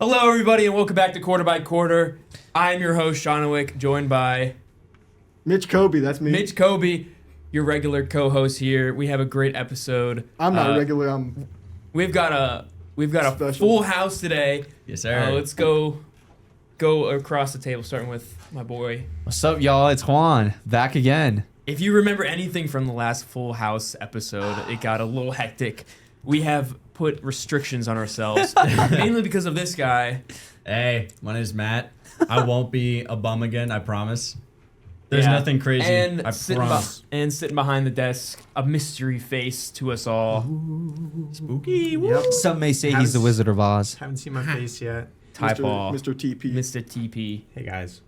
Hello, everybody, and welcome back to Quarter by Quarter. I'm your host, Shawn and Mitch, joined by Mitch Kobe, that's me. Mitch Kobe, your regular co-host here. We have a great episode. I'm not regular. We've got a Special. full house today. Yes, sir. Let's go across the table, starting with my boy. What's up, y'all? It's Juan, back again. If you remember anything from the last Full House episode, it got a little hectic. We have put restrictions on ourselves, mainly because of this guy. Hey, my name is Matt. I won't be a bum again, I promise. There's nothing crazy, and I promise. And sitting behind the desk, a mystery face to us all. Spooky. Yep. Some may say he's the Wizard of Oz. Haven't seen my face yet. Type all. Mr. TP. Mr. TP. Hey guys.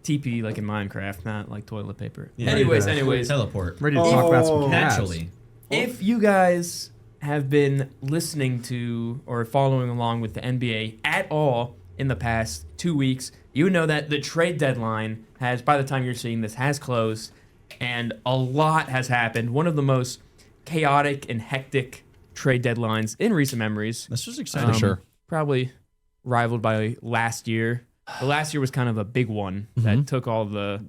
TP like in Minecraft, not like toilet paper. Yeah. Anyways. Teleport. Ready to talk about some Cavs. Naturally. If you guys have been listening to or following along with the NBA at all in the past 2 weeks, you would know that the trade deadline has, by the time you're seeing this, has closed, and a lot has happened. One of the most chaotic and hectic trade deadlines in recent memories. This was exciting. Probably rivaled by last year. The last year was kind of a big one that took all the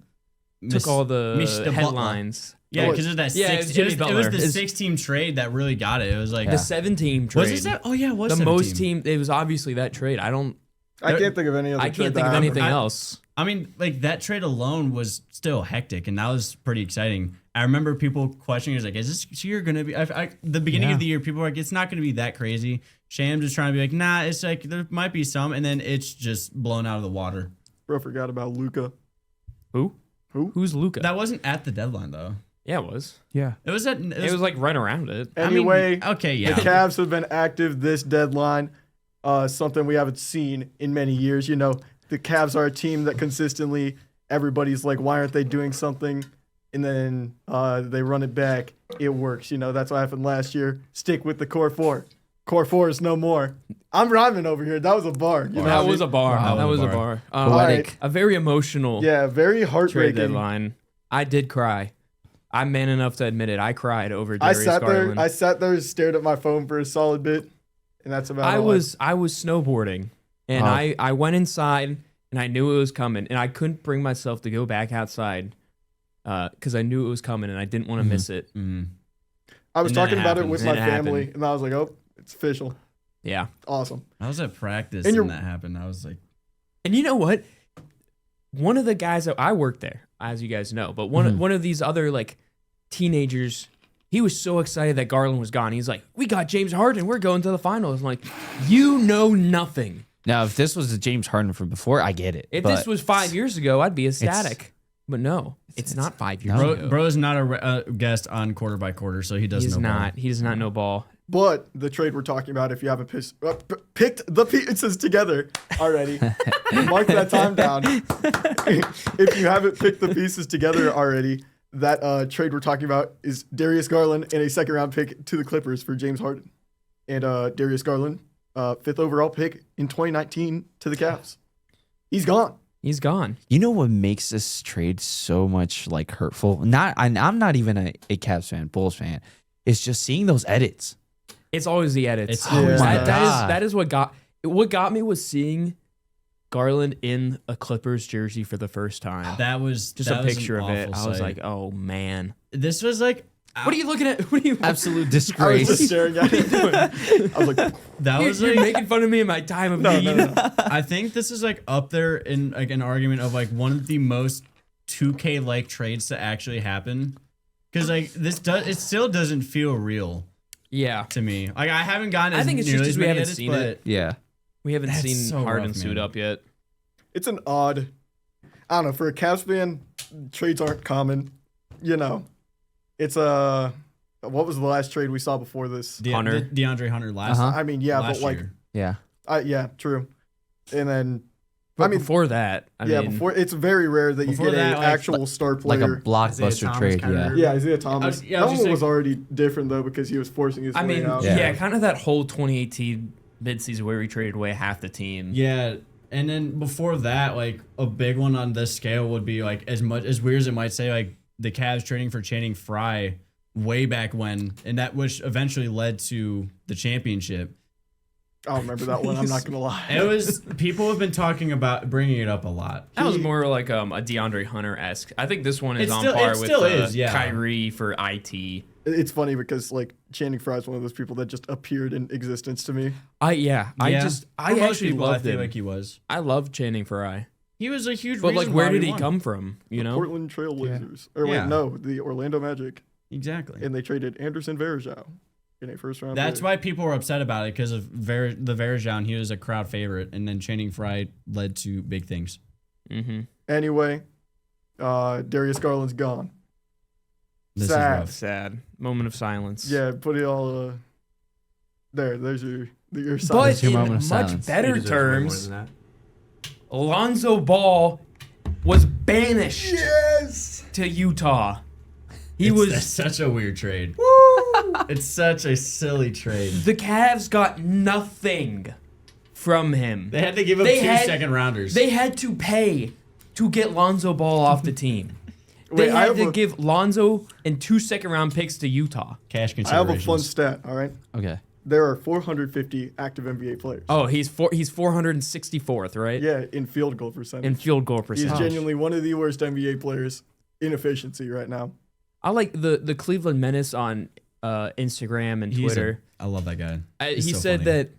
headlines. Yeah, because it was Yeah, that Jimmy it Butler. was the 6-team trade that really got it. It was like The 7-team trade. Was it that? Oh yeah, it was the 7 most team? It was obviously that trade. I can't think of any other I trade can't think that of happened. anything else. I mean, like that trade alone was still hectic, and that was pretty exciting. I remember people questioning, "Is like, is this year gonna be?" The beginning of the year, people were like, "It's not gonna be that crazy." Shams is trying to be like, "Nah, it's like there might be some," and then it's just blown out of the water. Bro, forgot about Luka. Who? Who? Who's Luca? That wasn't at the deadline though. Yeah, it was. Yeah. It was at. It was like right around it. Anyway, okay, yeah. the Cavs have been active this deadline. Something we haven't seen in many years. You know, the Cavs are a team that consistently everybody's like, why aren't they doing something? And then they run it back. It works. You know, that's what happened last year. Stick with the core four. Core four is no more. I'm rhyming over here. That was a bar. You know That was a bar. Wow. That was a bar. Poetic. A very emotional Yeah, very trade heartbreaking. deadline. I did cry. I'm man enough to admit it. I cried over I Darius sat Garland. there. I sat there and stared at my phone for a solid bit, and that's about. I all was snowboarding, and I went inside, and I knew it was coming, and I couldn't bring myself to go back outside because I knew it was coming, and I didn't want to miss it. Mm. I was And then talking it about it happened. with And my then it family, happened. and I was like, "Oh, it's official. Yeah. Awesome." I was at practice And and you're- that happened. I was like, And you know what? One of the guys that I worked there, as you guys know, but one of these other like teenagers, he was so excited that Garland was gone. He's like, "We got James Harden. We're going to the finals." I'm like, "You know nothing." Now, if this was the James Harden from before, I get it. If but this was 5 years ago, I'd be ecstatic. But no, it's not 5 years No. ago. bro is not a guest on Quarter by Quarter, so he doesn't He's know. not. He does not know ball. But the trade we're talking about, if you haven't picked the pieces together already, mark that time down. If you haven't picked the pieces together already, that trade we're talking about is Darius Garland and a second-round pick to the Clippers for James Harden, and Darius Garland, 5th overall pick in 2019 to the Cavs. He's gone. He's gone. You know what makes this trade so much like hurtful? I'm not even a Cavs fan, Bulls fan. It's just seeing those edits. It's always the edits. It's always my that God. is what got me was seeing Garland in a Clippers jersey for the first time. That was Just that a was picture an of it. awful I was sight. like, "Oh man, This was like what are you looking at? What are you Absolute I was disgrace. just staring at it. I was like, that was You're like making fun of me in my time of no, need." no, no. I think this is like up there in like an argument of like one of the most 2K like trades to actually happen, because like it still doesn't feel real Yeah, to me. Like I haven't gotten. I think it's nearly just as 'cause we many haven't edits, seen but it. Yeah. we haven't That's seen so Harden rough, suit man. up yet. It's an odd. I don't know. For a Cavs fan, trades aren't common. You know, it's a. What was the last trade we saw before this? Hunter. DeAndre Hunter last. Uh-huh. I mean, yeah, last but like, year. Yeah. yeah, true. And then, But I mean, before that, I mean, before it's very rare that you Before get that, an like- actual star Like a player. blockbuster Thomas trade. kinda- Yeah. Yeah, Isaiah Thomas. yeah, I that was one just was already different though because he was forcing his I way mean, out. yeah, Yeah. kind of that whole 2018 midseason where we traded away half the team. Yeah, and then before that, like a big one on this scale would be like as weird as it might say, like the Cavs trading for Channing Frye way back when, and that which eventually led to the championship. I don't remember that one. I'm not gonna lie. It was people have been talking about bringing it up a lot. That was more like a DeAndre Hunter-esque. I think this one is It on still- par it with still is, yeah. Kyrie for IT. It's funny because like Channing Frye is one of those people that just appeared in existence to me. I For most actually people, loved I feel him. like he was. I love Channing Frye. He was a huge. But like, reason where why did we he won. come from? You know, Portland Trailblazers. Or Yeah. wait, no, the Orlando Magic. Exactly. And they traded Anderson Varejao in a first round. That's pick. why people were upset about it because of the Verjean. He was a crowd favorite, and then Channing Frye led to big things. Mm-hmm. Anyway, Darius Garland's gone. This Sad. is rough. Sad moment of silence. Yeah, put it all. There's your But silence. your in moment of much silence. better He deserves way more terms, than that. Lonzo Ball was banished Yes. to Utah. He That's was. such a weird trade. It's such a silly trade. The Cavs got nothing from him. They had to give up They two had- second rounders. They had to pay to get Lonzo Ball off the team. Wait, They I had have to a- give Lonzo and 2 second-round picks to Utah. Cash I have considerations. a fun stat. All right, Okay. there are 450 active NBA players. Oh, he's 464th, right? Yeah, in field goal percentage. In field goal He's percentage. genuinely one of the worst NBA players in efficiency right now. I like the Cleveland Menace on Instagram and He's Twitter. I love that guy. He He's so said funny. that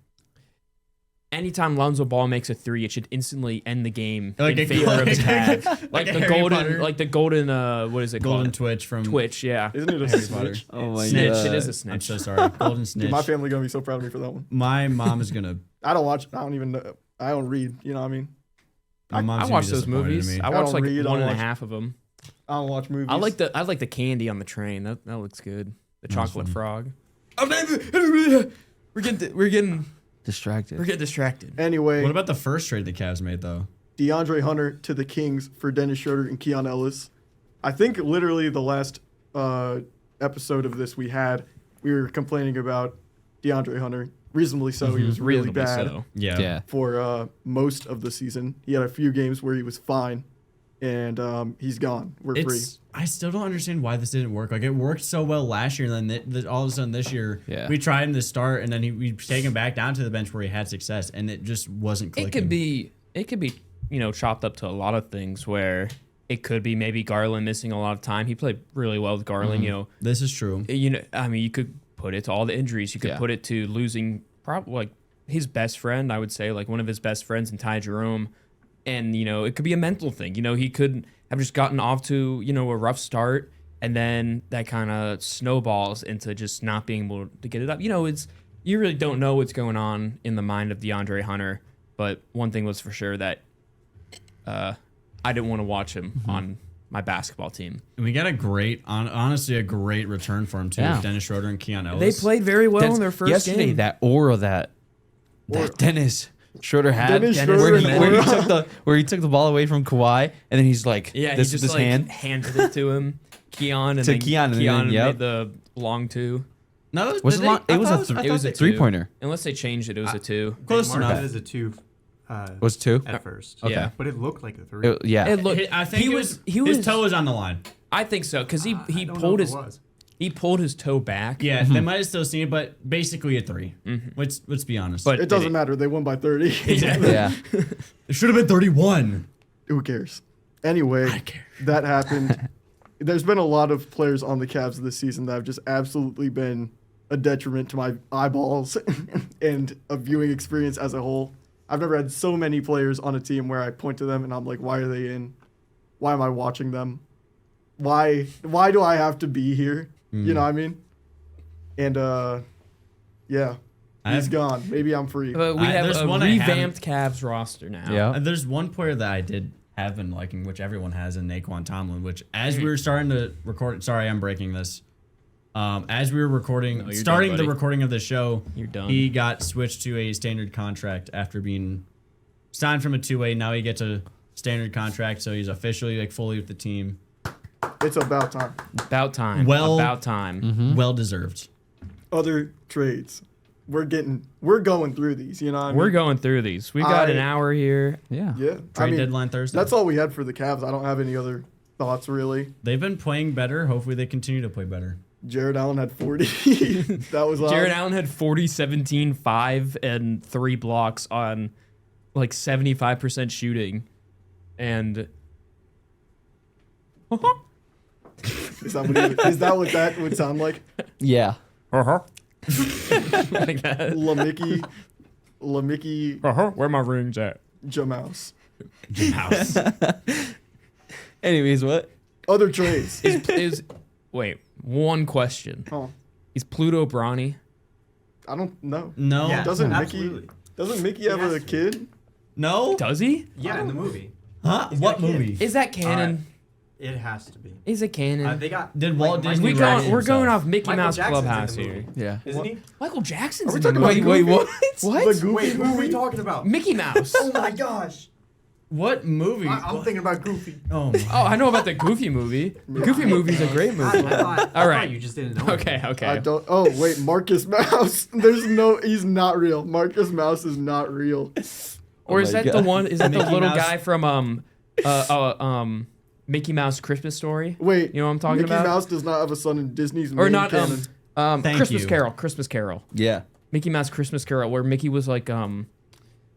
anytime Lonzo Ball makes a 3, it should instantly end the game Like in a- favor of the like- Cavs. like a the Harry golden, Potter. like the golden, what is it Golden called? Twitch from Twitch, yeah. Isn't it a Harry Potter. snitch? Oh my Snitch. god. It is a I'm snitch. so sorry. Golden snitch. Dude, my family gonna be so proud of me for that one. My mom is gonna. I don't watch. I don't even know. I don't read. You know what I mean? My mom's I gonna be watch those disappointed in movies. me. I I watched don't like read, I one and a watch- half of them. I don't watch movies. I like the candy on the train. That looks good. The That's chocolate funny. frog. We're getting Distracted. distracted. Anyway, What about the first trade the Cavs made though? DeAndre Hunter to the Kings for Dennis Schroeder and Keon Ellis. I think literally the last episode of this we were complaining about DeAndre Hunter. Reasonably so. He was really Reasonably bad so. Yeah. Yeah. for most of the season. He had a few games where he was fine, and he's gone. We're free. I still don't understand why this didn't work. Like it worked so well last year, and then all of a sudden this year, Yeah. we tried him to start, and then we take him back down to the bench where he had success, and it just wasn't clicking. It could be chopped up to a lot of things where it could be maybe Garland missing a lot of time. He played really well with Garland. This is true. I mean, you could put it to all the injuries. You could Yeah. put it to losing probably like his best friend. I would say like one of his best friends in Ty Jerome, and it could be a mental thing. He could have just gotten off to a rough start, and then that kind of snowballs into just not being able to get it up. You really don't know what's going on in the mind of DeAndre Hunter. But one thing was for sure that I didn't want to watch him on my basketball team. And we got honestly a great return for him too. Yeah. With Dennis Schroeder and Keon They Ellis. played very well That's- in their first yesterday, game. that aura that Dennis Schroeder had, Dennis Dennis Schroeder Schroeder and and Aura. where he took the ball away from Kawhi, and then he's like, Yeah, this he with just his hand. handed it to him. Keon and To then Keon, and Keon then, yep. made the long 2. No, Was did it long? they- I It was thought a it was a 3-pointer. Unless they changed it, it was a 2. close They marked enough. it as a 2 Was 2? at first. Okay. Yeah, but it looked like a 3. Yeah. It looked, I think he was his toe was on the line. I think so because he I don't know pulled if his it was. he pulled his toe back. Yeah, they might have still seen it, but basically a 3. Let's be honest. But It doesn't matter. They won by 30. exactly. Yeah. It should have been 31. Who cares? Anyway, that happened. There's been a lot of players on the Cavs this season that have just absolutely been a detriment to my eyeballs and a viewing experience as a whole. I've never had so many players on a team where I point to them and I'm like, why are they in? Why am I watching them? Why do I have to be here? You know what I mean? And yeah, he's gone. Maybe I'm free. But we have there's a one I revamped Cavs roster now. Yeah. There's one player that I did have been liking, which everyone has, in Naquan Tomlin, which as we were starting to record, sorry, I'm breaking this. As we were recording, No, you're starting done, the buddy. recording of the show, You're done. he got switched to a standard contract after being signed from a 2-way. Now he gets a standard contract, so he's officially like fully with the team. It's about time. About time. Well- About time. Well deserved. Other trades. We're going through these, you know what I mean? We're going through these. We've got an I- hour here. Yeah. Yeah. Trade deadline Thursday. That's all we had for the Cavs. I don't have any other thoughts really. They've been playing better. Hopefully they continue to play better. Jared Allen had 40. That was Jared Allen had 40, 17, 5, and 3 blocks on like 75% shooting. And Is that what that would sound like? Yeah. like that. Lamicky Where my rings at? Jamouse. House. Anyways, what? Other trades. Wait, one question. Huh. Is Pluto Bronny? I don't know. No. Yeah, Doesn't absolutely. Mickey have has a to. kid? No. Does he? Yeah, in the movie. Huh? He's What got a kid. movie? Is that canon? It has to be. Is it canon? They got. Did Walt like, Disney Michael write Jackson- We're going himself? off Mickey Michael Mouse Jackson's in Clubhouse the here. movie. Yeah. Isn't he? Michael Jackson's Are we in the talking movie. about Wait, Goofy? what? The Goofy Wait, who are we movie? talking about? Mickey Mouse. Oh my gosh. What movie? I'm thinking about Goofy. Oh my. Oh, I know about the Goofy movie. The Goofy movie's a great I movie. thought All right. you just didn't know. Okay, I okay. don't. Oh wait, Marcus Mouse. He's not real. Marcus Mouse is not real. Or is my that the God. one? Is that the Mickey little Mouse? guy from Mickey Mouse Christmas Story? Wait, You know what I'm talking Mickey about? Mouse does not have a son in Disney's Or main not canon. Thank Christmas you. Carol. Christmas Carol. Yeah. Mickey Mouse Christmas Carol, where Mickey was like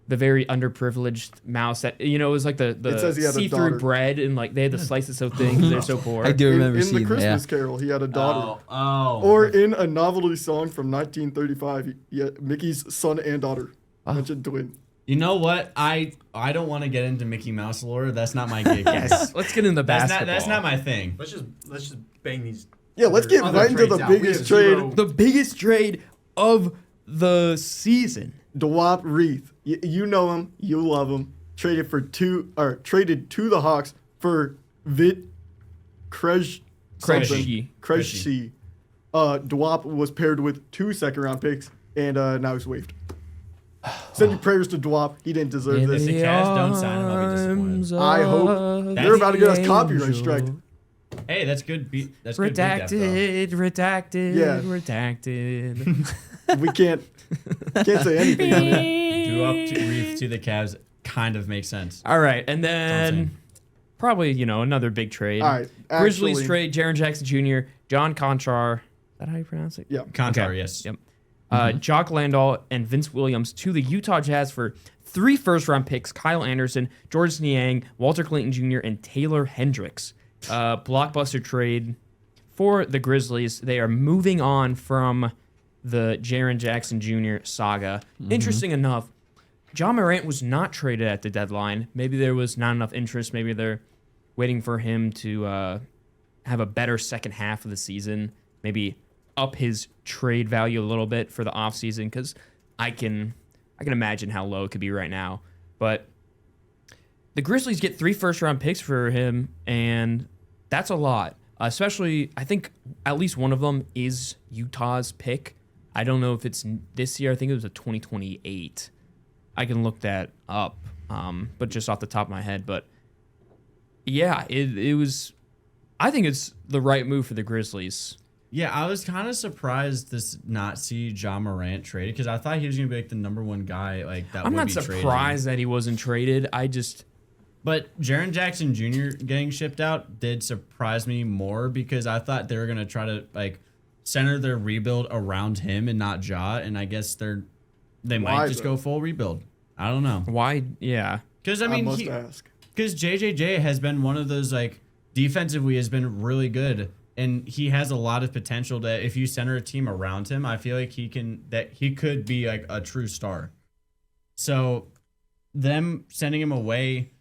the very underprivileged mouse that it was like It says he the had a see-through daughter. bread and like they had to slice it so thin because they're so poor. I do remember in seeing the that. Yeah. Christmas Carol, he had a daughter. Oh. Or in a novelty song from 1935, Mickey's son and daughter mentioned twin. You know what? I don't want to get into Mickey Mouse lore. That's not my gig. Yes, let's get into basketball. That's not my thing. Let's just bang these. Yeah, let's get other right into trades the out. We biggest have trade. zero- the biggest trade of the season. DeWalt Reith. You know him, you love him. Traded to the Hawks for Vit Krejci. Krejci. DeWalt was paired with 2 second-round picks, and now he's waived. Send your prayers to DeWalt. He didn't deserve If this. the Cavs don't sign him, I'll be disappointed. I hope they're about to get us copyright strike. Hey, that's good. That's good. beat depth, though. Redacted. Yeah. Redacted. We can't say anything on it. Drew up to Reef to the Cavs kind of makes sense. All right, and That's what I'm then probably another big trade. All right, Grizzlies actually- trade Jaren Jackson Jr., John Conchar. Is that how you pronounce it? Yeah. Contar, Okay. yes. Yep. Jock Landau and Vince Williams to the Utah Jazz for 3 first-round picks: Kyle Anderson, Jordan Niang, Walter Clayton Jr., and Taylor Hendricks. Blockbuster trade for the Grizzlies. They are moving on from the Jaren Jackson Jr. saga. Interesting enough, John Morant was not traded at the deadline. Maybe there was not enough interest. Maybe they're waiting for him to have a better second half of the season. Maybe up his trade value a little bit for the offseason, because I can imagine how low it could be right now. But the Grizzlies get 3 first-round picks for him, and that's a lot. Especially, I think at least one of them is Utah's pick. I don't know if it's this year. I think it was a 2028. I can look that up, but just off the top of my head. But yeah, it was. I think it's the right move for the Grizzlies. Yeah, I was kind of surprised to not see John Morant traded because I thought he was gonna be like the number 1 guy like that. I'm would not be traded. surprised that he wasn't traded. But Jaren Jackson Jr. getting shipped out did surprise me more because I thought they were gonna try to like center their rebuild around him and not Ja, and I guess they might Why just though? go full rebuild. I don't know Why? Yeah. because I I mean must ask. because JJJ has been one of those like defensively has been really good. And he has a lot of potential that if you center a team around him, I feel like he could be like a true star. So them sending him away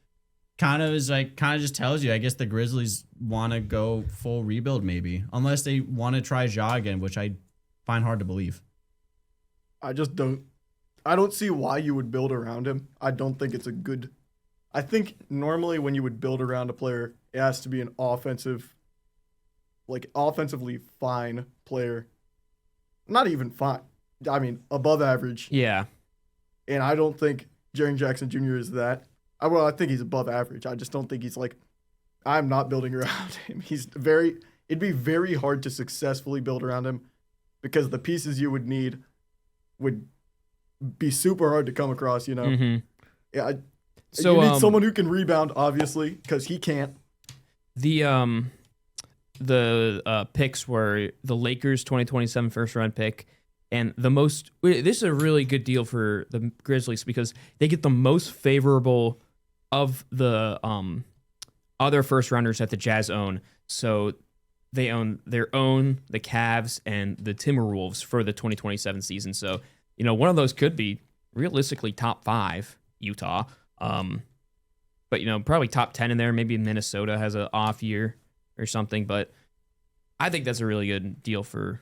kind of just tells you, I guess the Grizzlies want to go full rebuild maybe, unless they want to try Ja again, which I find hard to believe. I don't see why you would build around him. I don't think it's a good. I think normally when you would build around a player, it has to be an offensively fine player. Not even fine. I mean, above average. Yeah. And I don't think Jaren Jackson Jr. is that. I think he's above average. I just don't think he's like, I'm not building around him. It'd be very hard to successfully build around him because the pieces you would need would be super hard to come across, Mm-hmm. Yeah. So you need someone who can rebound, obviously, because he can't. The the picks were the Lakers 2027 first round pick, and this is a really good deal for the Grizzlies because they get the most favorable of the other first rounders that the Jazz own. So they own the Cavs and the Timberwolves for the 2027 season. So one of those could be realistically top 5 Utah, but probably top 10 in there. Maybe Minnesota has an off year or something, but I think that's a really good deal for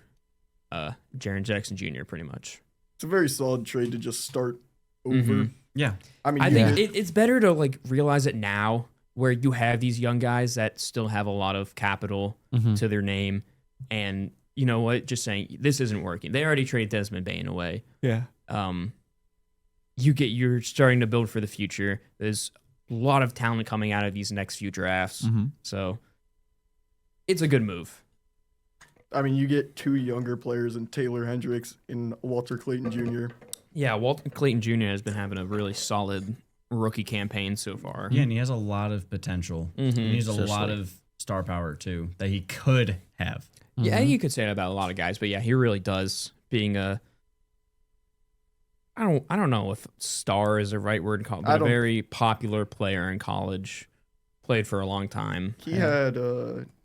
Jaren Jackson Jr. pretty much. It's a very solid trade to just start over. Mm-hmm. Yeah. I mean, I think it's better to realize it now where you have these young guys that still have a lot of capital to their name, and you know what, just saying this isn't working. They already traded Desmond Bane away. Yeah. You're starting to build for the future. There's a lot of talent coming out of these next few drafts. So it's a good move. I mean, you get 2 younger players in Taylor Hendricks and Walter Clayton Jr. Yeah, Walter Clayton Jr. has been having a really solid rookie campaign so far. Yeah, and he has a lot of potential. And he has a lot of star power too that he could have. Yeah, you could say that about a lot of guys, but yeah, he really does. Being I don't know if star is the right word to call it, but a very popular player in college, played for a long time. He had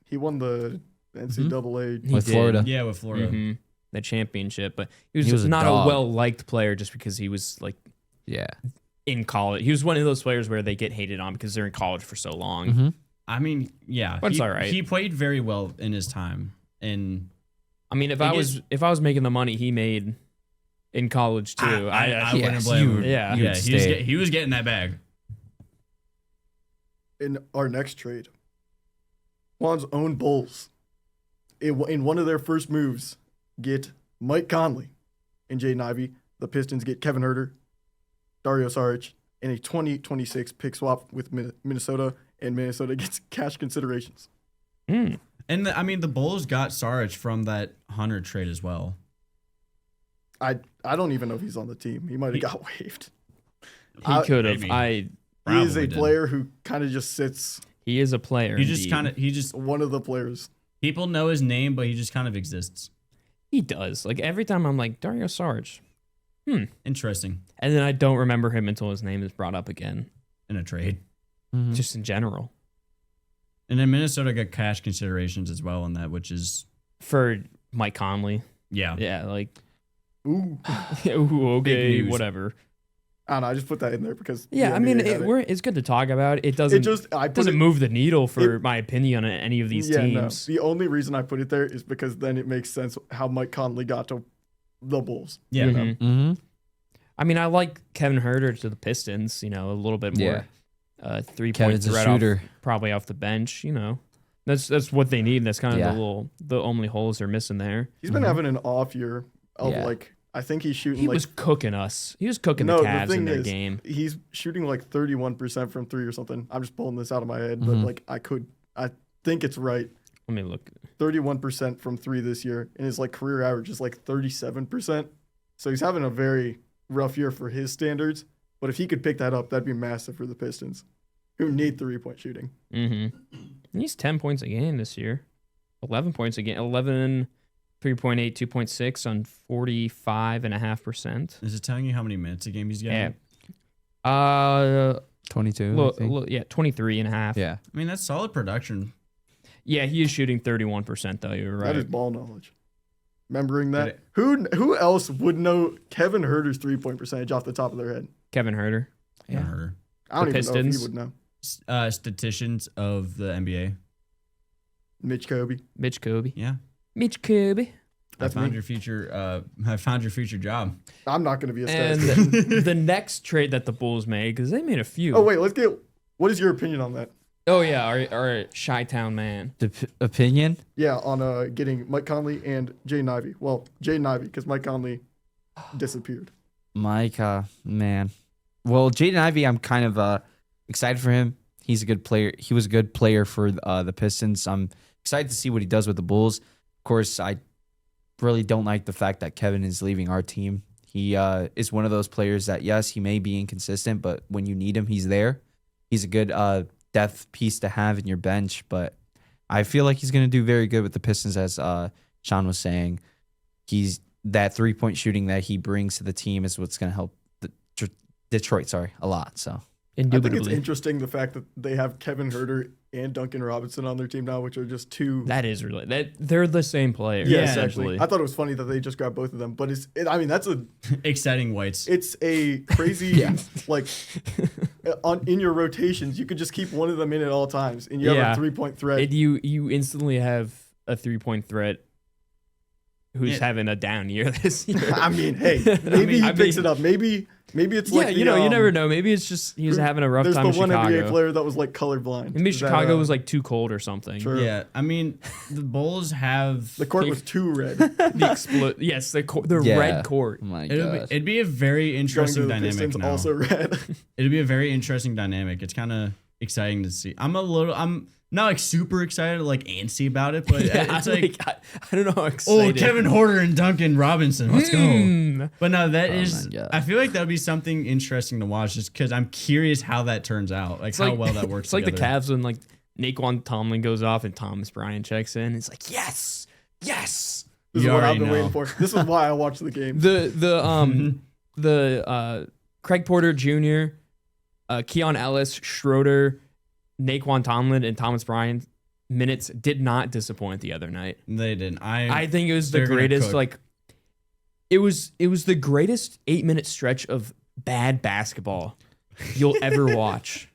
he won the NCAA with Florida. Yeah, with Florida. The championship, but he was a not dog. a well-liked player just because he was in college. He was one of those players where they get hated on because they're in college for so long. I mean, yeah, But it's all right. He played very well in his time, and I mean, if I was making the money he made in college too, I wouldn't blame him. Yeah, Yeah, he was getting that bag. in our next trade. Juan's own Bulls, in one of their first moves, get Mike Conley and Jaden Ivey. The Pistons get Kevin Huerter, Dario Saric, and a 2026 pick swap with Minnesota, and Minnesota gets cash considerations. And the Bulls got Saric from that Hunter trade as well. I don't even know if he's on the team. He might have got waived. he could have. maybe. He is Probably a did. player who kind of just sits He is a player. He just indeed. one of the players. people know his name, but he just kind of exists. He does. Every time I'm like Dario Saric, Interesting and then I don't remember him until his name is brought up again. in a trade. Just in general. And then Minnesota got cash considerations as well on that, which is For Mike Conley. yeah. Yeah, Ooh. ooh, okay, news. whatever. I don't know. I just put that in there because Yeah, the I mean, NBA had it. it's good to talk about. It It just I put doesn't it, move the needle for my opinion on any of these yeah, teams. No. The only reason I put it there is because then it makes sense how Mike Conley got to the Bulls. Yeah. Mhm. I mean, I like Kevin Huerter to the Pistons. A little bit more 3-point Kevin's a threat shooter. probably off the bench. That's what they need. That's kind of Yeah. the only holes they're missing there. He's been having an off year of Yeah. I think he's shooting He was cooking us. He was cooking the Cavs in their game. He's shooting 31% from 3 or something. I'm just pulling this out of my head, but I think it's right. Let me look. 31% from 3 this year, and his career average is 37%. So he's having a very rough year for his standards. But if he could pick that up, that'd be massive for the Pistons, who need 3-point shooting. He's 10 points a game this year. 11 points a game. 11, 3.8, 2.6 on 45.5%. Is it telling you how many minutes a game he's getting? Yeah. 22. I think. 23 and a half. Yeah. I mean, that's solid production. Yeah, he is shooting 31% though. You're right. That is ball knowledge. Remembering that, who else would know Kevin Huerter's 3-point percentage off the top of their head? Kevin Huerter. Yeah. Hunter. I don't The even know if Pistons? he would know. Statisticians of the NBA. Mitch Kobe. Mitch Kobe. Yeah. Mitch Kobe. That's I found me. your future. I found your future job. I'm not going to be a And statistician. the next trade that the Bulls made, because they made a few. Oh wait, what is your opinion on that? Oh, yeah, our Chi-Town man. Opinion? Yeah, on getting Mike Conley and Jaden Ivey. Well, Jaden Ivey, because Mike Conley disappeared. Mike, man. Well, Jaden Ivey, I'm kind of excited for him. He's a good player. He was a good player for the Pistons. I'm excited to see what he does with the Bulls. Of course, I really don't like the fact that Kevin is leaving our team. He is one of those players that, yes, he may be inconsistent, but when you need him, he's there. He's a good depth piece to have in your bench, but I feel like he's going to do very good with the Pistons, as Sean was saying. That 3-point shooting that he brings to the team is what's going to help Detroit, a lot. So I think it's Indubitably. interesting the fact that they have Kevin Herter and Duncan Robinson on their team now, which are just two. That is really that they're the same player. Yes, Yeah, actually. I thought it was funny that they just grabbed both of them, but Exciting whites. it's a crazy like in your rotations, you could just keep one of them in at all times, and you have a 3-point threat. You instantly have a 3-point threat who's having a down year this year. I mean, hey, maybe he picks it up. Maybe it's like you never know. Maybe it's just he was having a rough There's time in the one Chicago. NBA player that was like colorblind. Maybe Chicago was like too cold or something. Sure. Yeah, I mean, the Bulls have The court was too red. The red court. oh my It'd God. be a very Going interesting to the dynamic Pistons, now. also red. It'd be a very interesting dynamic. It's kind of exciting to see. I'm not like super excited, like antsy about it, but it's like, I don't know how oh, excited. Kevin Horter and Duncan Robinson, let's go. But no, that is. my God. I feel like that would be something interesting to watch, just because I'm curious how that turns out, like how well that works. It's like the together. Cavs when like Naquan Tomlin goes off and Thomas Bryant checks in. It's like yes. This You is what I've already been know. waiting for. This is why I watched the game. The Craig Porter Jr., Keon Ellis, Schroeder, Naquan Tomlin, and Thomas Bryant minutes did not disappoint the other night. They didn't. I think it was the they're gonna greatest. cook. Like it was the greatest 8-minute stretch of bad basketball you'll ever watch.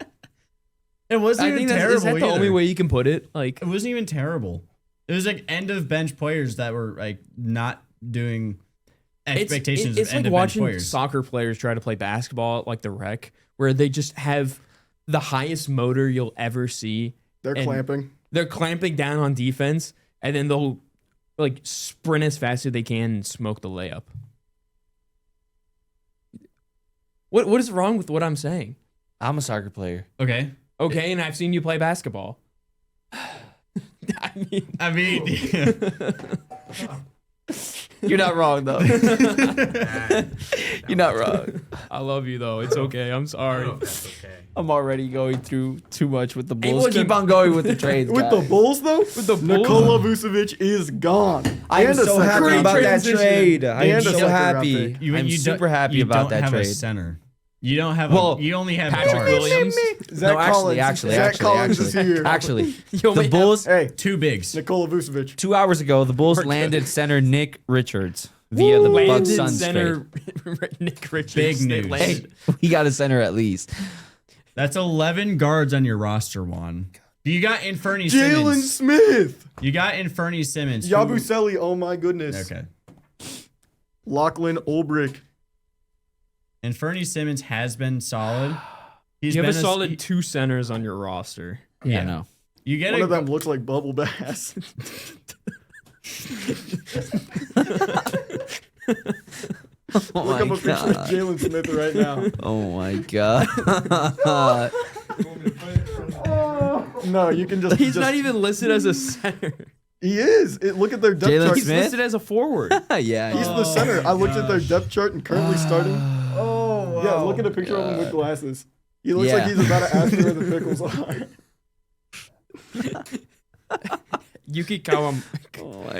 It wasn't I even think terrible. is that the either. only way you can put it? Like It wasn't even terrible. It was like end of bench players that were like not doing expectations It's of end like of bench watching players. soccer players try to play basketball at like the rec, where they just have the highest motor you'll ever see. They're and clamping. They're clamping down on defense, and then they'll like sprint as fast as they can and smoke the layup. What is wrong with what I'm saying? I'm a soccer player. Okay. Okay, and I've seen you play basketball. I mean, You're not wrong, though. You're not wrong. I love you though. It's okay. I'm sorry. That's okay. I'm already going through too much with the Hey, Bulls. look, Keep on going with the trades, With the guys. Bulls, though, With the Bulls? Nikola Vucevic is gone. I'm And a so second happy round about pick. that trade. I am And a so second round happy. pick. I'm super happy you about don't that have trade. A center. You don't have. Well, you only have Patrick guards. Williams. Zach Collins. Zach Collins is here. Actually, You only the Bulls. Hey, Two bigs. Nikola Vucevic. 2 hours ago, the Bulls landed center Nick Richards via the Bucks landed Suns center Nick Richards. Big They news. landed- trade. He got a center at least. That's 11 guards on your roster, Juan. You got Inferny Jalen Simmons. Smith. You got Inferny Simmons. who- Yabusele. Oh my goodness. Okay. Lachlan Ulbrich. Inferny Simmons has been solid. He's You have been a solid 2 centers on your roster. Yeah, I know. You get One a of them looks like Bubble Bass. Oh Look up a my picture of god. Jalen Smith right now. Oh my god. No, you can just. He's not even listed as a center. He is. Look at their depth Jalen chart. He's Smith? listed as a forward. Yeah. He's yeah. the center. I looked at their depth chart and currently starting. Oh, wow. Yeah, look at a picture of him with glasses. He looks Yeah. like he's about to ask where the pickles are. Yuki Oh my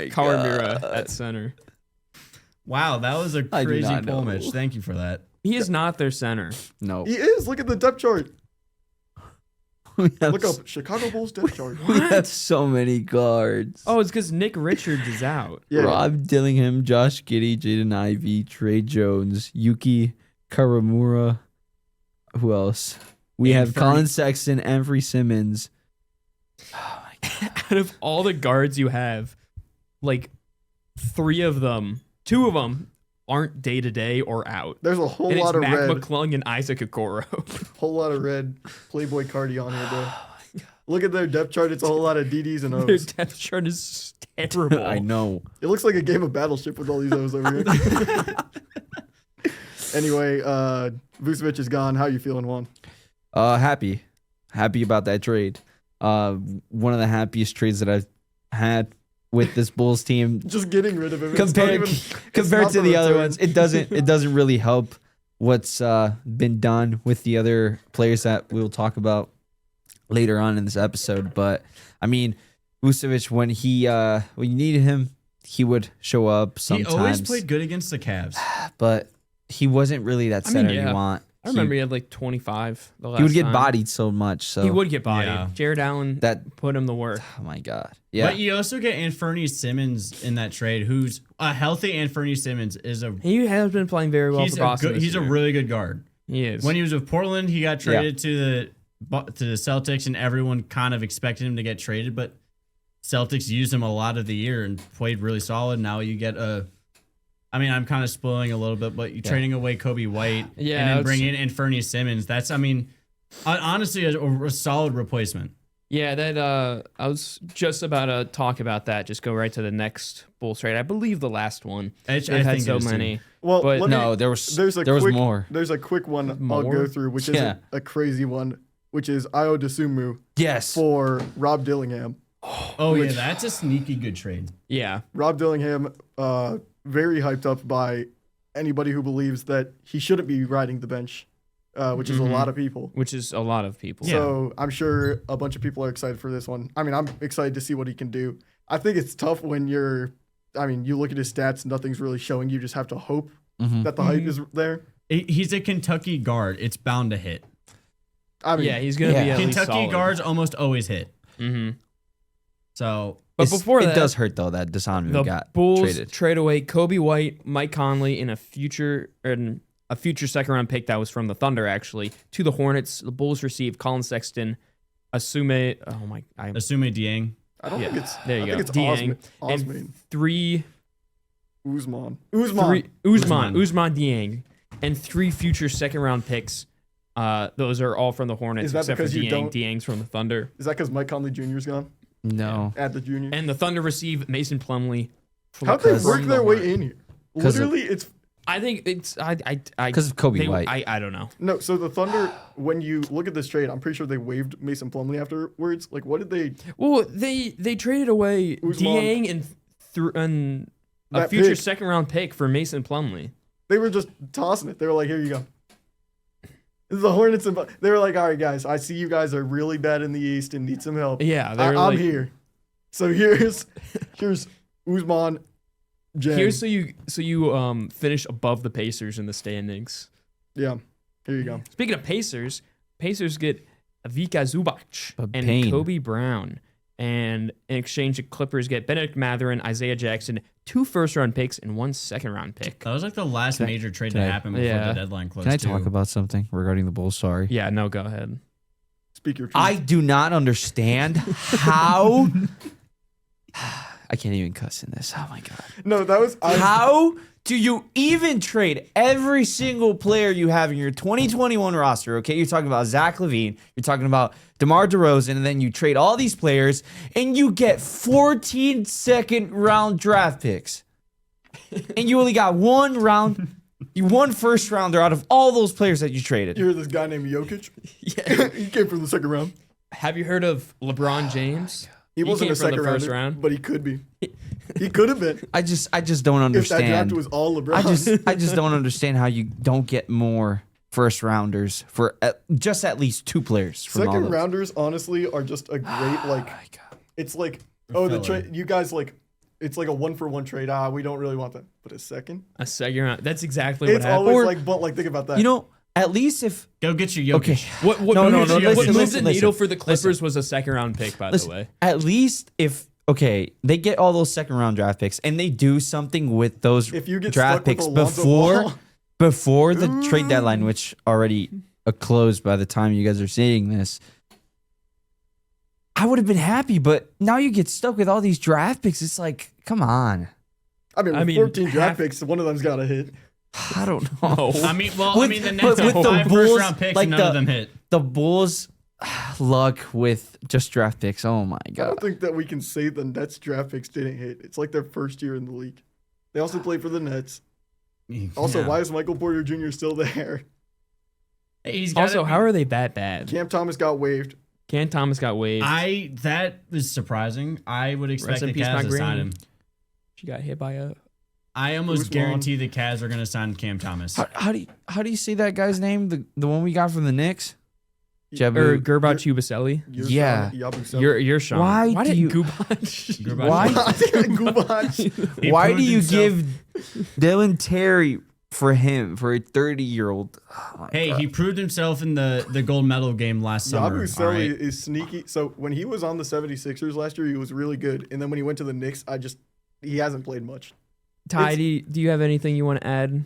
Kawamura god. at center. wow. That was a I do crazy not pull, know. Mitch. Thank you for that. He is not their center. No. He is. Look at the depth chart. We have Look up Chicago Bulls depth chart. We have so many guards. Oh, it's because Nick Richards is out. Yeah. Rob Dillingham, Josh Giddey, Jaden Ivey, Trey Jones, Yuki Karamura. Who else? We And have Fernie- Colin Sexton, Avery Simmons. Out of all the guards you have, like 2 of them aren't day to day or out. There's a whole And it's lot of Mac red. McClung and Isaac Okoro. Whole lot of red. Playboy Cardi on here, bro. Look at their depth chart. It's a whole lot of DDs and Their O's. depth chart is terrible. I know. It looks like a game of Battleship with all these O's over here. Anyway, Vucevic is gone. How you feeling, Juan? Happy about that trade. One of the happiest trades that I've had with this Bulls team Just getting rid of him. It's not compared even- it's compared not to the other return. ones. It doesn't really help what's been done with the other players that we'll talk about later on in this episode. But I mean, Vucevic, when you needed him, he would show up sometimes. He always played good against the Cavs. But he wasn't really that center yeah. you want. I remember he had like 25 the last He would get time. bodied so much. So He would get bodied. Yeah. Jared Allen That- put him to work. Oh my God. Yeah. But you also get Anthony Simmons in that trade, who's a healthy Anthony Simmons is a He has been playing very well he's for a Boston. good, this he's a year. really good guard. He is. When he was with Portland, he got traded to the Celtics, and everyone kind of expected him to get traded, but Celtics used him a lot of the year and played really solid. Now you get I'm kind of spoiling a little bit, but you're trading away Kobe White Yeah, and then it's- bringing in Anthony Simmons. That's, honestly, a solid replacement. Yeah, that I was just about to talk about that. Just go right to the next Bulls trade. I believe the last one. They've They've had so many. Well, But let me- no, there was there's a there was quick, more. There's a quick one I'll More? go through, which is Yeah. a crazy one, which is Io DeSumo Yes. for Rob Dillingham. Oh, yeah, that's a sneaky good trade. Yeah. Rob Dillingham, very hyped up by anybody who believes that he shouldn't be riding the bench, which is a lot of people. Which is a lot of people. So I'm sure a bunch of people are excited for this one. I mean, I'm excited to see what he can do. I think it's tough when you look at his stats, nothing's really showing. You just have to hope that the hype is there. He's a Kentucky guard. It's bound to hit. I mean, Yeah, he's going to be Yeah. at least Kentucky solid. guards almost always hit. Mm-hmm. So But before it that, does hurt though that Desan the got Bulls traded. trade away Kobe White, Mike Conley, and a future second round pick that was from the Thunder actually to the Hornets. The Bulls received Colin Sexton, Asume. Oh my! Asume Dieng. I don't think it's. There you I go. think it's Dieng. Osman. And three Usman. Usman Usman. Dieng, and three future second round picks. Those are all from the Hornets, Is that except for because you Dieng. don't- Dieng's from the Thunder. Is that because Mike Conley Jr. is gone? No. Add the junior. And the Thunder receive Mason Plumlee. How'd they Because- work from their the way Hornets. in here? 'Cause of- Literally, it's I think it's Because of Kobe they- White. I don't know. no. So the Thunder, when you look at this trade, I'm pretty sure they waived Mason Plumlee afterwards. Like, what did they? Well, they traded away Usman. Dieng and a That future pick. second round pick for Mason Plumlee. They were just tossing it. They were like, "Here you go." This is the Hornets, and they were like, "All right, guys, I see you guys are really bad in the East and need some help. Yeah, they I'm were like, here. So here's Usman, Dieng. here's so you finish above the Pacers in the standings. Yeah, here you go. Speaking of Pacers get Vika Zubac But and Payne. Kobe Brown. And in exchange, the Clippers get Benedict Mathurin, Isaiah Jackson, 2 first-round picks, and 1 second-round pick. That was like the last major trade can that I- happened before Yeah. the deadline closed. Can I too. talk about something regarding the Bulls? Sorry. Yeah, no, go ahead. Speak your truth. I do not understand how. I can't even cuss in this. Oh my God. no, that was How do you even trade every single player you have in your 2021 roster? Okay, you're talking about Zach LaVine, you're talking about DeMar DeRozan, and then you trade all these players and you get 14 second round draft picks. And you only got one first rounder out of all those players that you traded. You hear this guy named Jokic? Yeah. He came from the second round. Have you heard of LeBron James? He wasn't came a from the second first rounder, round. but he could be. He could have been I just don't if that draft understand. was all LeBron. I just don't understand how you don't get more first rounders for at least 2 players from all Second those. rounders, honestly, are just a great like. My God. It's like the Filler. trade. You guys like. It's like a 1-for-1 trade. We don't really want that. But a second. A second round. That's exactly what It's happened. always Or- like, but like think about that. You know, at least if Go get your Jokic. okay, What No, moved no, the- listen, what moved listen, the needle listen. for the Clippers was a second round pick, by the listen, way. at least if they get all those second round draft picks and they do something with those if you get draft stuck with picks Alonzo Ball, before the trade deadline, which already closed by the time you guys are seeing this, I would have been happy. But now you get stuck with all these draft picks. It's like, come on. with 14 draft picks, one of them's got to hit. I don't know. I mean, With- the but Nets with have the 5 Bulls, first round picks like and none of them hit. The Bulls' luck with just draft picks. Oh my I God. don't think that we can say the Nets draft picks didn't hit. It's like their first year in the league. They also play for the Nets. Also, Yeah. why is Michael Porter Jr. still there? He's gotta Also, be- how are they that bad? Cam Thomas got waived. Cam Thomas got waived. That is surprising. I would expect in the peace, Cavs my to sign Green. him. She got hit by a. I almost Usman. guarantee the Cavs are going to sign Cam Thomas. How do you say that guy's name? The one we got from the Knicks? Or Gerbat Yubusele. Yeah. You're Sean. Why do you- Gubach. Why? Gubach. Why proved do you himself. give Dylan Terry for a 30-year-old? Hey, he proved himself in the gold medal game last summer. Yabusele all right? is sneaky. So when he was on the 76ers last year, he was really good. And then when he went to the Knicks, he hasn't played much. Ty, do you have anything you want to add?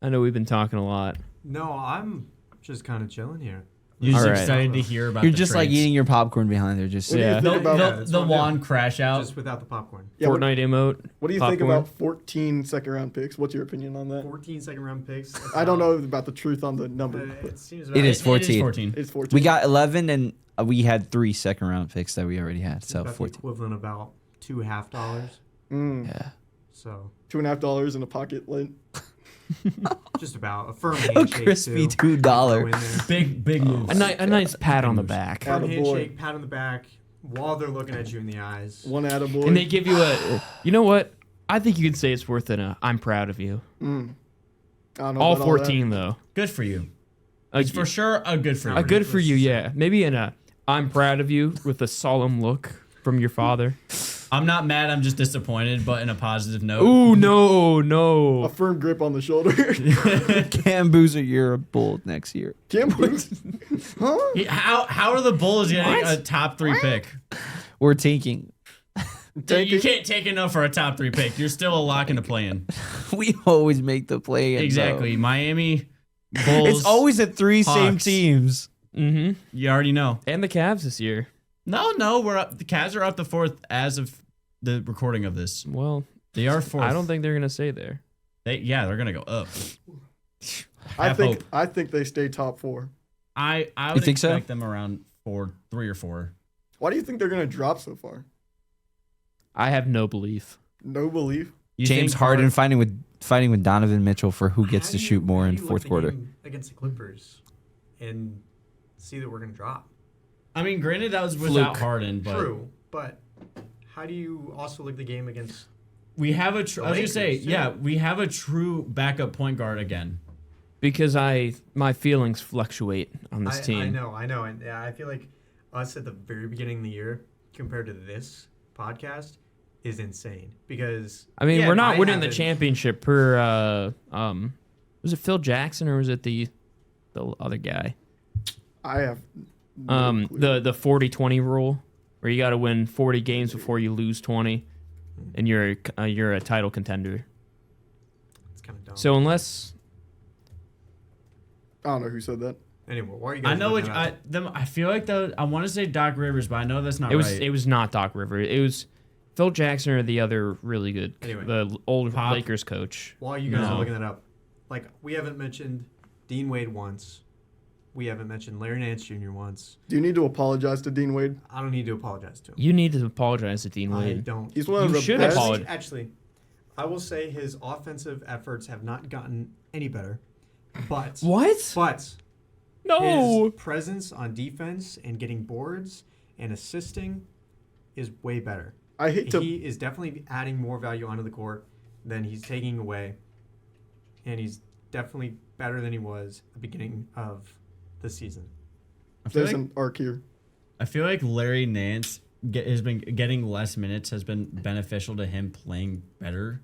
I know we've been talking a lot. No, I'm just kind of chilling here. You're just All right. excited to hear about You're the just like trades. eating your popcorn behind there. Just What do you Yeah. think about that's The what I'm Juan doing. crash out. Just without the popcorn. Yeah, Fortnite emote. what do you think popcorn. about 14 second-round picks? What's your opinion on that? 14 second-round picks. That's I don't about- know about the truth on the number. but It seems It is It 14. 14. It's 14. We got 11, and we had 3 second-round picks that we already had. So about the 14. equivalent of about $2.50. Yeah. So $2.50 in a pocket lint. just about a firm A handshake. crispy too. $2. Go in there. Big moves. A nice pat on the back. Firm Attaboy. handshake, pat on the back, while they're looking at you in the eyes. One attaboy. And they give you a. You know what? I think you could say it's worth an. I'm proud of you. I don't know All about 14 though. Good for you. A, It's for sure a good for you. a good for you, yeah. Maybe in a. I'm proud of you with a solemn look from your father. I'm not mad. I'm just disappointed, but in a positive note. Ooh, no, A no. firm grip on the shoulder. Cam Boozer, you're a bull next year. Cam Boozer. Huh? How are the Bulls getting a top 3 pick? We're tanking. You can't take enough for a top 3 pick. You're still a lock into playing. We always make the play. Exactly. Miami, Bulls. It's always the 3 same Hawks. teams. Mm-hmm. You already know. And the Cavs this year. No, we're up. The Cavs are up to 4th as of the recording of this. Well, They are 4th. I don't think they're gonna stay there. They're gonna go up. I Have think they stay top 4. I You would think so? expect them around 3 or 4. Why do you think they're gonna drop so far? I have no belief. No belief. You James think Harden fighting with Donovan Mitchell for who gets How to do shoot you- more how in do you look fourth the quarter. game against the Clippers and see that we're gonna drop. I mean, granted that was without Fluke. Harden, but True, but how do you also look at the game against? we have I The was gonna say, Lakers, too. yeah, we have a true backup point guard again. Because my feelings fluctuate on this team. I know, and yeah, I feel like us at the very beginning of the year compared to this podcast is insane because I mean, yeah, we're not I winning the haven't- championship per was it Phil Jackson or was it the other guy? I have no clue. The 40-20 rule where you got to win 40 games before you lose 20 and you're a title contender. It's kind of dumb. So unless I don't know who said that. anyway, why are you guys? I know which looking at I feel like I want to say Doc Rivers, but I know that's not it was right. it was not Doc Rivers. It was Phil Jackson or the other really good Anyway. the old Pop. Lakers coach. While you guys No. are looking that up, like we haven't mentioned Dean Wade once. We haven't mentioned Larry Nance Jr. once. Do you need to apologize to Dean Wade? I don't need to apologize to him. You need to apologize to Dean I Wade. don't. He's one of You the should best. apologize. Actually, I will say his offensive efforts have not gotten any better. But What? But No. his presence on defense and getting boards and assisting is way better. I hate to. He is definitely adding more value onto the court than he's taking away. And he's definitely better than he was at the beginning of the season. I feel There's like an arc here. I feel like Larry Nance has been getting less minutes has been beneficial to him playing better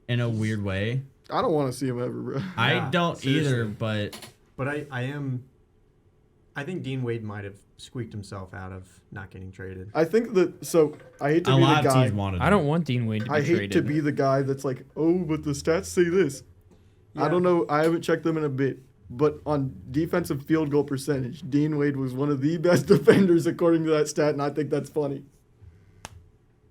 in a weird way. I don't want to see him ever, bro. I Yeah, don't either, seriously. but But I think Dean Wade might have squeaked himself out of not getting traded. I think that. So I hate to a be lot the of guy. teams wanted I him. don't want Dean Wade to be I hate traded. to be the guy that's like, oh, but the stats say this. I Yeah. don't know. I haven't checked them in a bit. But on defensive field goal percentage, Dean Wade was one of the best defenders according to that stat, and I think that's funny.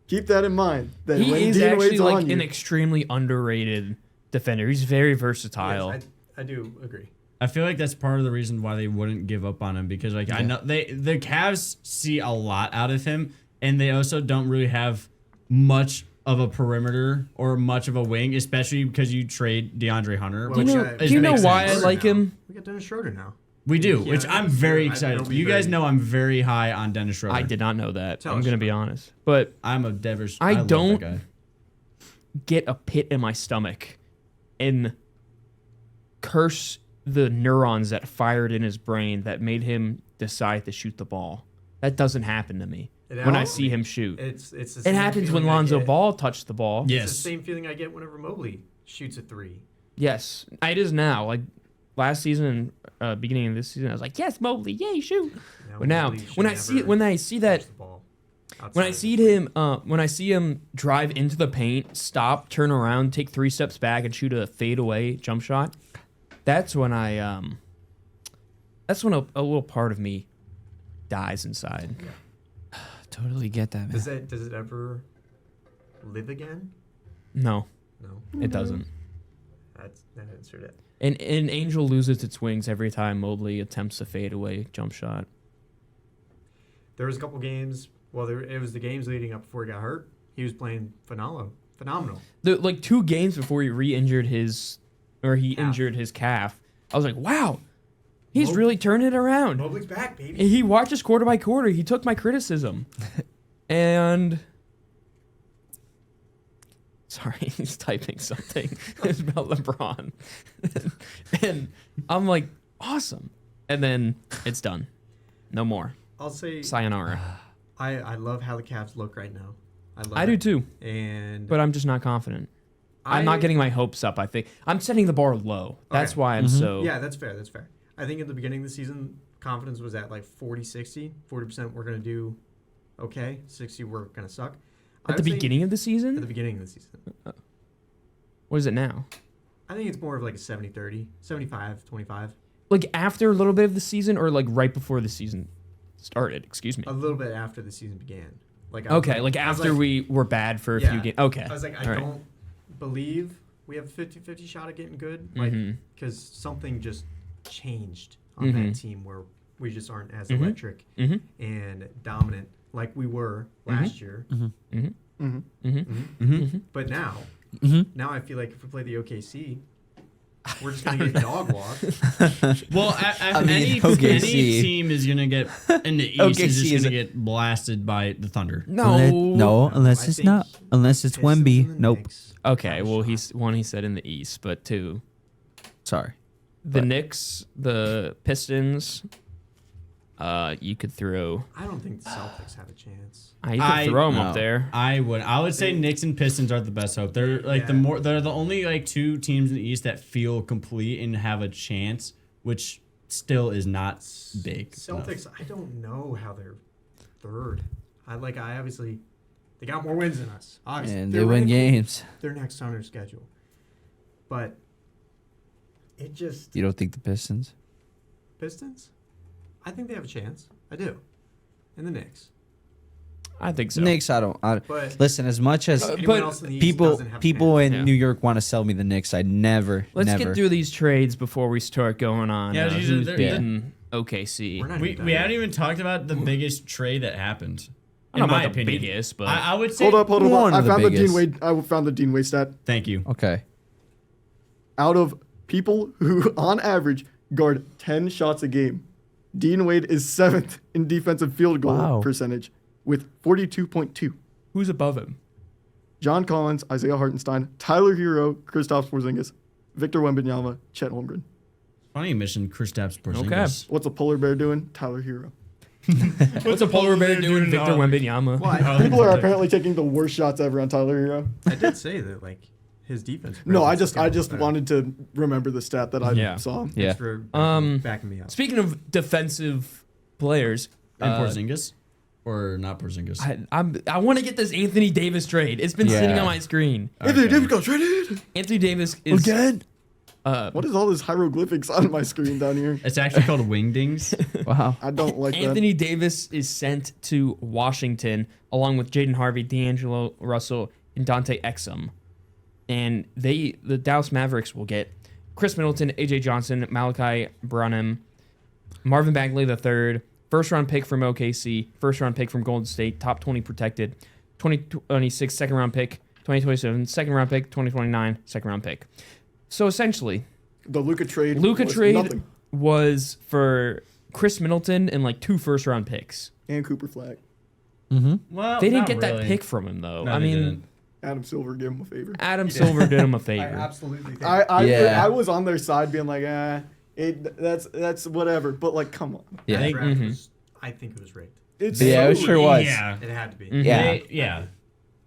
Keep that in mind. That He when is Dean actually Wade's like on you, an extremely underrated defender. He's very versatile. Yes, I do agree. I feel like that's part of the reason why they wouldn't give up on him because like I know the Cavs see a lot out of him and they also don't really have much of a perimeter or much of a wing, especially because you trade DeAndre Hunter. Well, do you know, which, do you know makes why I sense. like him? We got Dennis Schroeder now. We do, Yeah, which I'm very excited. it'll be You guys very- know I'm very high on Dennis Schroeder. I did not know that. Tell I'm us going to be about honest. But I'm a Devers. I love don't- that guy. get a pit in my stomach and curse the neurons that fired in his brain that made him decide to shoot the ball. That doesn't happen to me It when I happens. see him shoot. It's the It same happens when feeling I Lonzo get- Ball touched the ball. Yeah. It's Yes. the same feeling I get whenever Mobley shoots a three. Yes, it is now. Like last season, beginning of this season, I was like, "Yes, Mobley, yay, shoot!" But now, Mobley should when I see never that, touch the ball when I outside see of the him, when I see him drive into the paint, stop, turn around, take 3 steps back, and shoot a fadeaway jump shot, that's when that's when a little part of me dies inside. Totally get that, man. Does it ever live again? No, No, it doesn't. that answered it. An angel loses its wings every time Mobley attempts a fadeaway jump shot. There was a couple games. Well, it was the games leading up before he got hurt. He was playing phenomenal. Like 2 games before he injured his calf. I was like, wow, he's Mob- really turned it around. Mobley's back, baby. He watched us quarter by quarter. He took my criticism. And sorry, he's typing something. It's about LeBron. And I'm like, awesome. And then it's done. No more. I'll say Sayonara. I love how the Cavs look right now. I do too, And but I'm just not confident. I'm not getting my hopes up, I think. I'm setting the bar low. That's Okay. why I'm so... Yeah, that's fair. I think at the beginning of the season, confidence was at like 40-60. 40% we're going to do okay. 60 we're going to suck. I At the would say beginning of the At the season? beginning of the season. What is it now? I think it's more of like a 70-30, 75-25. Like after a little bit of the season or like right before the season started? Excuse me. A little bit after the season began. Like Okay, like I was after we were bad for a Yeah. few games. Okay. I was like, I All right. don't believe we have a 50-50 shot at getting good. Like, Mhm. because something just changed on Mhm. that team where we just aren't as Mhm. electric Mhm. and dominant like we were last year. Mhm. Mhm. Mhm. But now I feel like if we play the OKC, we're just gonna get dog walked. Well, I mean, any OKC. team is gonna get in the East OKC is just is gonna get blasted by the Thunder. No. No, unless I it's think not. Unless it's Pistons Wemby. and the Nope. Knicks Okay, have a well, shot. he said in the East, but 2. Sorry. The But- Knicks, the Pistons, you could throw... I don't think the Celtics have a chance. You could throw them no. up there. I would say Knicks and Pistons are the best hope. They're like Yeah. they're the only like 2 teams in the East that feel complete and have a chance, which still is not big. enough. Celtics, I don't know how they're third. I obviously they got more wins than us. Obviously, And They're they win ranked- games. They're next on their schedule, but it just You don't think the Pistons? Pistons. I think they have a chance. I do, and the Knicks. I think so. Knicks, I don't. But Listen, as much as anyone but else in the East people doesn't have a people chance. in Yeah. New York want to sell me the Knicks, I'd never. Let's never. get through these trades before we start going on Yeah, these are- who's they're- beating OKC. We're not We even we done haven't yet. even talked about the biggest trade that happened. I don't In know my about the opinion, biggest, but I would say. Hold up. One I of the found the Dean biggest. Wade. I found the Dean Wade stat. Thank you. Okay. Out of people who, on average, guard 10 shots a game, Dean Wade is 7th in defensive field goal Wow. percentage with 42.2. who's above him? John Collins, Isaiah Hartenstein, Tyler Hero, Kristaps Porzingis, Victor Wembanyama, Chet Holmgren. Funny you mentioned Kristaps Porzingis. Okay. What's a polar bear doing? Tyler Hero. What's a polar bear doing, Victor Wembanyama? Well, People are apparently taking the worst shots ever on Tyler Hero. I did say that his defense. No, I presence is just getting better. wanted to remember the stat that I Yeah. saw. Thanks Yeah. for backing me up. Speaking of defensive players, And Porzingis, or not Porzingis. I want to get this Anthony Davis trade. It's been sitting Yeah. on my screen. Anthony Davis got traded. Anthony Davis is Again? What is all this hieroglyphics on my screen down here? It's actually called wingdings. Wow. I don't like that. Anthony Davis is sent to Washington along with Jaden Harvey, D'Angelo Russell, and Dante Exum. And the Dallas Mavericks will get Chris Middleton, AJ Johnson, Malachi Branham, Marvin Bagley III, first round pick from OKC, first round pick from Golden State, top 20 protected, 2026 second round pick, 2027 second round pick, 2029 second round pick. So essentially, The Luka trade. Luka was trade nothing. was for Chris Middleton and like 2 first round picks. And Cooper Flag. Mm-hmm. Well, They didn't not get that really. pick from him though. No, I they mean, didn't. Adam Silver gave him a favor. Adam Silver did him a I favor. absolutely think. I Yeah. I was on their side being like, That's whatever. But like, come on. Yeah. That draft Mhm. was, I think it was rigged. It's Yeah, it so sure was. Yeah. It had to be. Mhm. Yeah. Yeah.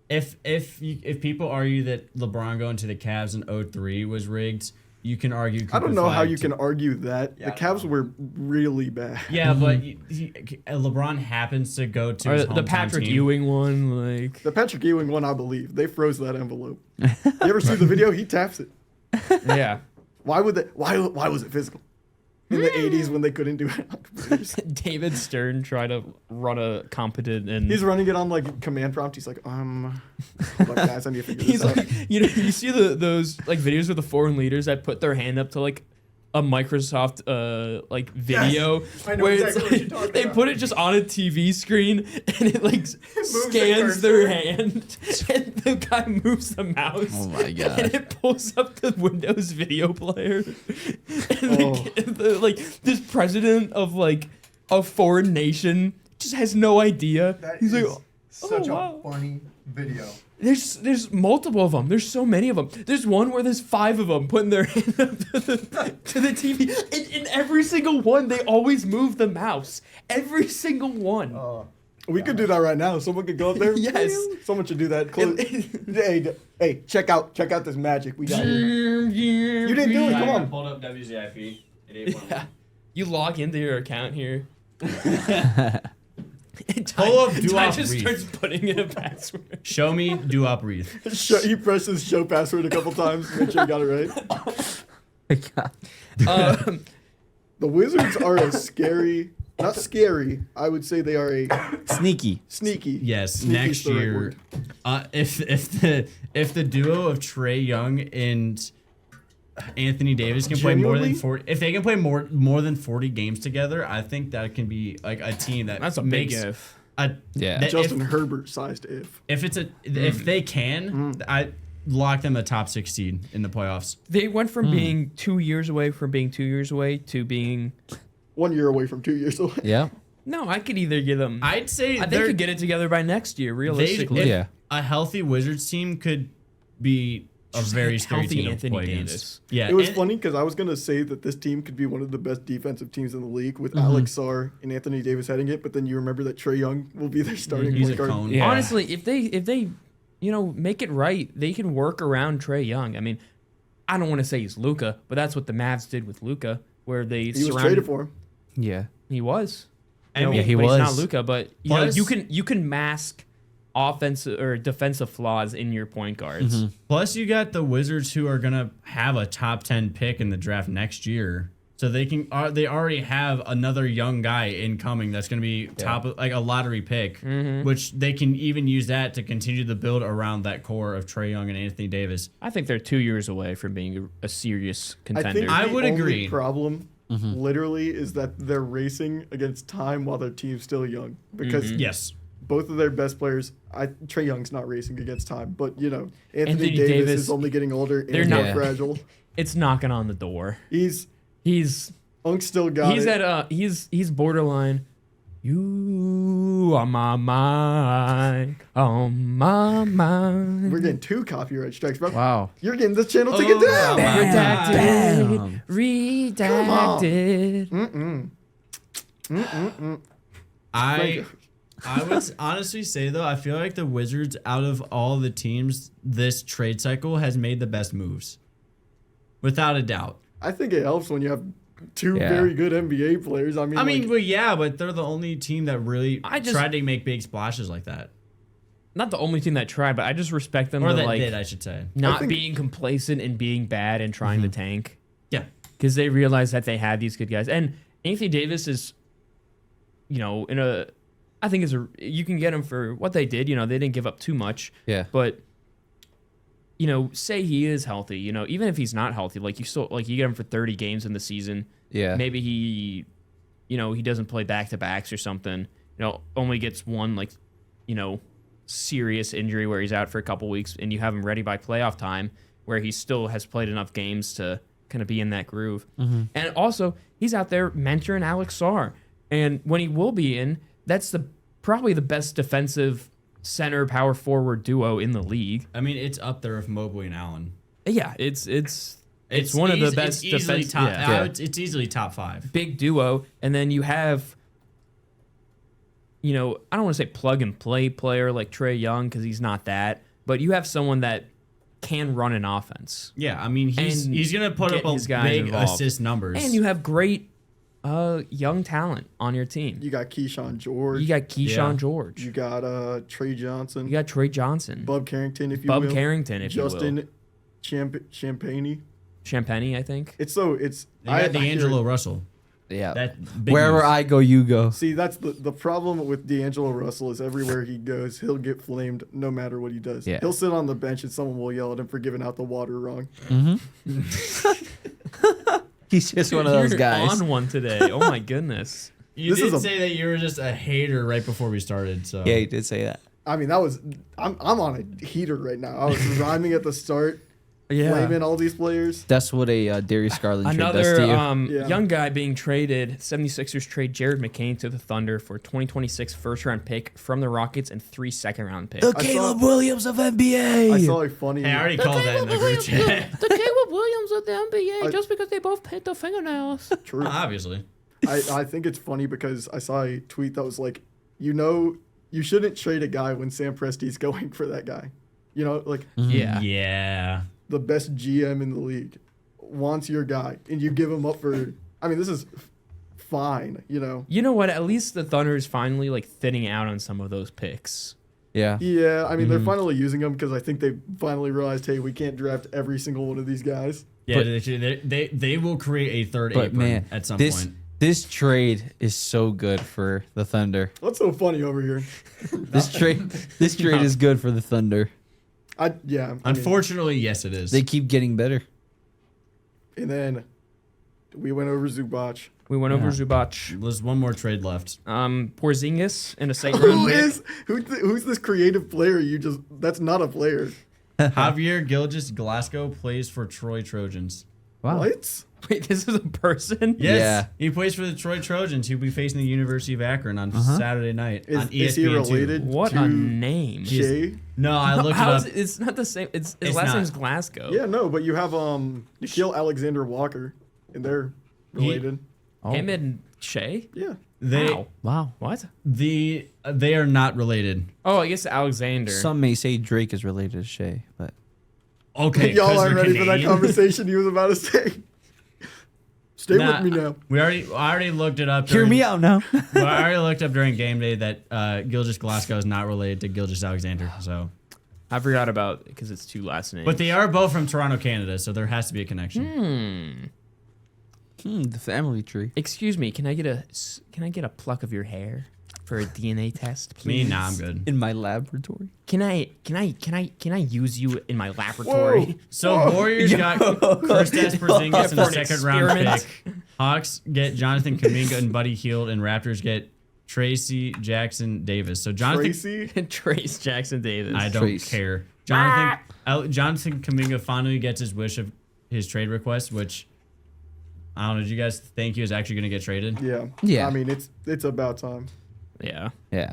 If people argue that LeBron going to the Cavs in 03 was rigged, you can argue. I don't know how you Cooper can argue that. Yeah, The Cavs were really bad. Yeah, but LeBron happens to go to Or his the hometown Patrick team. Ewing one, like The Patrick Ewing one, I believe. They froze that envelope. You ever see the video? He taps it. yeah. Why would they? Why was it physical? In the 80s when they couldn't do it on computers. David Stern tried to run a competent and He's running it on like command prompt. He's like, hold on, guys, I need to figure he's this like, out. you see those like videos of the foreign leaders that put their hand up to like a Microsoft like video I know where exactly what it's you're talking like they about. put it just on a TV screen and it like the scans their hand and the guy moves the mouse. Oh my And god. it pulls up the Windows video player. And Oh. like this president of like a foreign nation just has no idea. He's like, such wow. a funny video. there's multiple of them. There's so many of them. There's one where there's 5 of them putting their hand up to the TV. In every single one, they always move the mouse. Every single one. We could do that right now. Someone could go up there. Yes. Someone should do that. Close. hey, check out this magic we got here. You didn't do it. Come on. Pulled up WZIP. Yeah. You log into your account here. Pull up Ty do-op just read. starts putting in a password. Show me do-op breathe. He presses show password a couple times. Make sure you got it right. Um, The Wizards are a scary, not scary. I would say they are a Sneaky. sneaky. Yes, Sneaky next is the right year. word. If the duo of Trey Young and Anthony Davis can play more than Genuinely? 40, if they can play more than 40 games together, I think that can be like a team that that's a big makes if. a Yeah. that Justin Herbert sized if. if it's a if they can, I lock them a top 6 seed in the playoffs. They went from being 2 years away from being 2 years away to being 1 year away from 2 years away. Yeah. no. I could either give them. I'd say they could get it together by next year. they, Realistically, if Yeah. a healthy Wizards team could be a Just very scary healthy team to Anthony play Davis. against. Yeah, It was and- funny because I was gonna say that this team could be one of the best defensive teams in the league with Mm-hmm. Alex Sarr and Anthony Davis heading it. But then you remember that Trey Young will be their starting He's point a guard. cone. Yeah. honestly, if they make it right, they can work around Trey Young. I mean, I don't want to say he's Luka, but that's what the Mavs did with Luka, where they He was surrounded. traded for him. Yeah. He was. I mean, Yeah, he but was. He's not Luka, but Plus- you can mask offensive or defensive flaws in your point guards. Plus, you got the Wizards who are gonna have a top 10 pick in the draft next year, so they can. They already have another young guy incoming that's gonna be top like a lottery pick, which they can even use that to continue the build around that core of Trey Young and Anthony Davis. I think they're 2 years away from being a serious I contender. think I the would only agree. problem, literally, is that they're racing against time while their team's still young. Because Yes, both of their best players, Trey Young's not racing against time, but you know, Anthony, Anthony Davis Davis, is only getting older and they're he's not- not fragile. It's knocking on the door. He's He's still got he's it. at he's borderline. You are my mind, on my mind. We're getting 2 copyright strikes, bro. Wow. You're getting this channel taken down. Redacted. Bam. Redacted. I would honestly say though, I feel like the Wizards, out of all the teams this trade cycle, has made the best moves, without a doubt. I think it helps when you have 2 Yeah. very good NBA players. I mean, Well, yeah, but they're the only team that really I just- tried to make big splashes like that, Not the only team that tried, but I just respect them or to that like did, I should say. not think- being complacent and being bad and trying to tank. Yeah. Because they realize that they had these good guys. And Anthony Davis is, I think you can get him for what they did. They didn't give up too much. Yeah. But, say he is healthy, even if he's not healthy, like you get him for 30 games in the season. Yeah. Maybe he doesn't play back-to-backs or something, only gets one, serious injury where he's out for a couple weeks and you have him ready by playoff time where he still has played enough games to kind of be in that groove. And also, he's out there mentoring Alex Sarr. And when he will be in, that's probably the best defensive center power forward duo in the league. I mean, it's up there with Mobley and Allen. Yeah, it's It's one of the best It's easily defense. top. Yeah. It's easily top 5. Big duo, and then you have, I don't want to say plug and play player like Trae Young because he's not that, but you have someone that can run an offense, Yeah, I mean he's gonna put get up his a guys big involved. assist numbers. and you have great young talent on your team. You got Keyshawn George. You got Keyshawn Yeah. George. You got Trey Johnson. You got Trey Johnson, Bub Carrington, if you Bub will. Carrington, if you will. Justin Champagne. Champagne, I think. It's you got D'Angelo Russell. Yeah. That big Wherever news. I go, you go. See, that's the problem with D'Angelo Russell is everywhere he goes, he'll get flamed no matter what he does. Yeah. He'll sit on the bench and someone will yell at him for giving out the water wrong. He's just one of those You're guys. on one today. Oh my goodness. You This did is a- say that you were just a hater right before we started. So Yeah, he did say that. I mean, I'm on a heater right now. I was rhyming at the start, flaming all these players. That's what a Darius Garland trade does Another to you. Yeah. young guy being traded. 76ers trade Jared McCain to the Thunder for 2026 first-round pick from the Rockets and 3 second-round picks. The I Caleb saw- Williams of NBA. I saw a funny. Hey, I already called that in the group chat. The Caleb Williams of the NBA, I- just because they both paint their fingernails. True. Obviously. I think it's funny because I saw a tweet that was like, you shouldn't trade a guy when Sam Presti's going for that guy. Like Yeah. Yeah. the best GM in the league wants your guy, and you give him up for. I mean, this is fine. You know what? At least the Thunder is finally like thinning out on some of those picks. Yeah. Yeah, I mean, they're finally using them because I think they finally realized, hey, we can't draft every single one of these guys. Yeah, But- they will create a third But apron man, at some this point. this trade is so good for the Thunder. What's so funny over here? This trade is good for the Thunder. I mean, Unfortunately, yes, it is. They keep getting better. and then we went over Zubac. We went over Zubac. There's one more trade left. Porzingis in a second Who round pick. is who's this creative player? That's not a player. Javier Gilgeous Glasgow plays for Troy Trojans. Wow. What? Wait, this is a person? Yes, Yeah. he plays for the Troy Trojans, who'll be facing the University of Akron on Saturday night on ESPN2. Is he related What to a name. Shea? No, I looked it How up. is it's not the same. His It's last not. name is Glasgow. Yeah, no, but you have Nikhil Alexander Walker, and they're related. Him and Shea? Yeah. They Wow. Wow. What? they are not related. Oh, I guess Alexander. Some may say Drake is related to Shea, but Okay, Y'all 'cause aren't they're ready for that Canadian. conversation he was about to say. Stay Nah, with me now. I already looked it up. hear during- me out now. Well, I already looked up during game day that Gilgeous Glasgow is not related to Gilgeous Alexander. So, I forgot about because it's two last names. but they are both from Toronto, Canada. So there has to be a connection. The family tree. Excuse me, can I get a pluck of your hair for a DNA test, Me, please? nah, I'm good. In my laboratory. Can I use you in my laboratory? So Warriors got Kristaps Porzingis in the For an second round experiment. pick. Hawks get Jonathan Kuminga and Buddy Hield, and Raptors get Tracy Jackson Davis. So Jonathan, Tracy? Trace Jackson Davis. I don't Trace. care. Jonathan Kuminga finally gets his wish of his trade request, which I don't know. Did you guys think he was actually going to get traded? Yeah. Yeah. I mean, it's about time. Yeah. Yeah.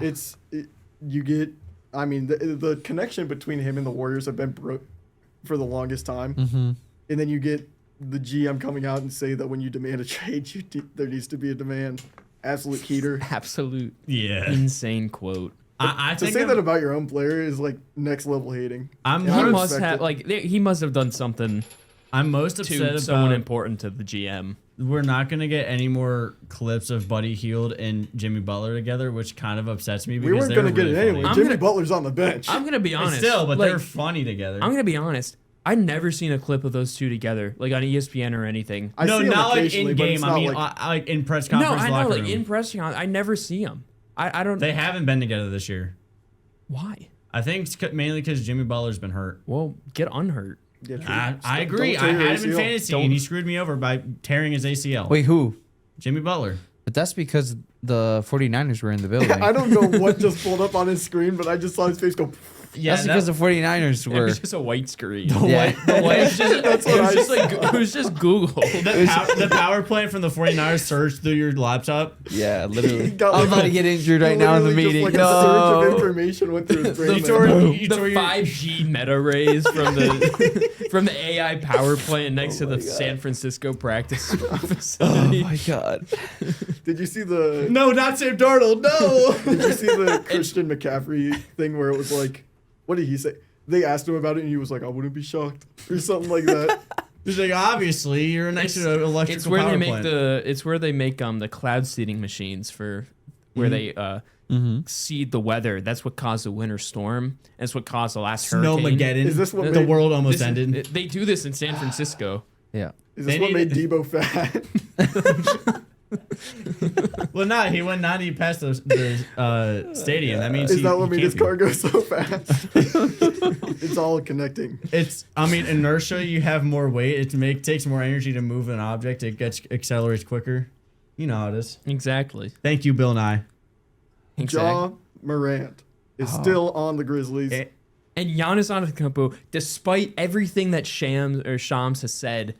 You get. I mean, the connection between him and the Warriors have been broke for the longest time, and then you get the GM coming out and say that when you demand a trade, there needs to be a demand. Absolute heater. Absolute Yeah. insane quote. I To think say that about your own player is like next level hating. I'm Yeah, I He most, must respect have it. he must have done something I'm most upset to someone about. important to the GM. We're not going to get any more clips of Buddy Hield and Jimmy Butler together, which kind of upsets me. We Because weren't they're going to get really it anyway. funny. I'm Jimmy gonna- Butler's on the bench. I'm gonna be honest. Still, but like, they're funny together. I'm gonna be honest. I never seen a clip of those two together, like on ESPN or anything. I no, see him not like occasionally, in but game. it's I not mean, like- like in press No, conference I know, locker like room. in press con, I never see them. I don't. They haven't been together this year. Why? I think it's mainly because Jimmy Butler's been hurt. Well, get unhurt. Yeah, true. I agree. Don't I tear your had him in ACL. fantasy, and he screwed me over by tearing his ACL. Wait, who? Jimmy Butler. But that's because the 49ers were in the building. I don't know what just pulled up on his screen, but I just saw his face go. Yeah, That's because the 49ers It were. was just a white screen. Yeah. It was just Google. The power plant from the 49ers surged through your laptop. Yeah, literally. He got I'm like about a- to get injured right he now in the literally meeting. just, like, a surge of No. information went through his brain. The, there. the 5G meta rays from the AI power plant next to the San Francisco practice Oh facility. my god. Did you see the? No, not Sam Darnold. No. Did you see the Christian McCaffrey thing where it was like, what did he say? They asked him about it and he was like, I wouldn't be shocked or something like that. He's like, obviously, you're next to an electrical It's where power they make plant. the cloud seeding machines for where they seed the weather. That's what caused the winter storm. That's what caused the last hurricane. Snowmageddon. Is this what the made- world almost This is- ended? They do this in San Francisco. Yeah. Is this They what made need- Debo fat? Well, nah, he went 90 past the stadium. That means Is he, that what he made can't his be. car go so fast? It's all connecting. I mean, inertia. You have more weight. Takes more energy to move an object. It accelerates quicker. You know how it is. Exactly. Thank you, Bill Nye. Ja Morant is still on the Grizzlies. Eh. And Giannis Antetokounmpo, despite everything that Shams has said,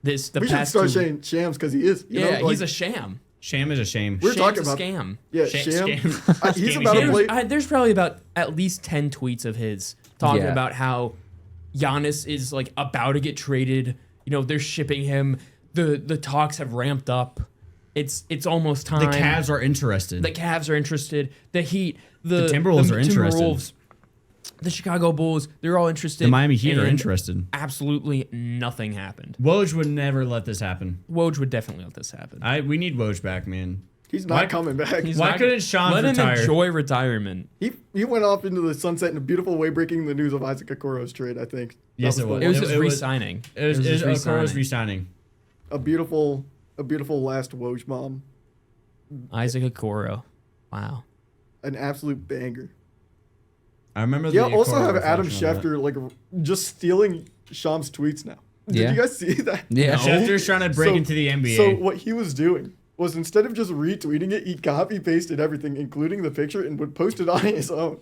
the We should past start 2 saying Shams because he is. You Yeah, know, like, he's a sham. Sham is a shame. We're Sham's talking a about scam. Yeah, Sham. He's Scammy about to Sham. play. There's probably about at least 10 tweets of his talking Yeah. about how Giannis is like about to get traded. You know, they're shipping him. The talks have ramped up. It's almost time. The Cavs are interested. The Cavs are interested. The Heat, the Timberwolves are interested. Timberwolves, the Chicago Bulls, they're all interested. The Miami Heat are and interested. Absolutely nothing happened. Woj would never let this happen. Woj would definitely let this happen. We need Woj back, man. He's not Why- coming back. He's Why not- couldn't Shams let him retire? enjoy retirement? He went off into the sunset in a beautiful way, breaking the news of Isaac Okoro's trade. I think. Yes, That it the was. It was one. just It was- re-signing. It was just Okoro's resigning. A beautiful last Woj bomb. Isaac Okoro. Wow. An absolute banger. I remember. Yeah. the Also Okoro have Adam reflection on that. Schefter like just stealing Shams' tweets now. Did Yeah. you guys see that? Yeah. Schefter's trying to break So- into the NBA. So what he was doing was instead of just retweeting it, he copy pasted everything, including the picture, and would post it on his own.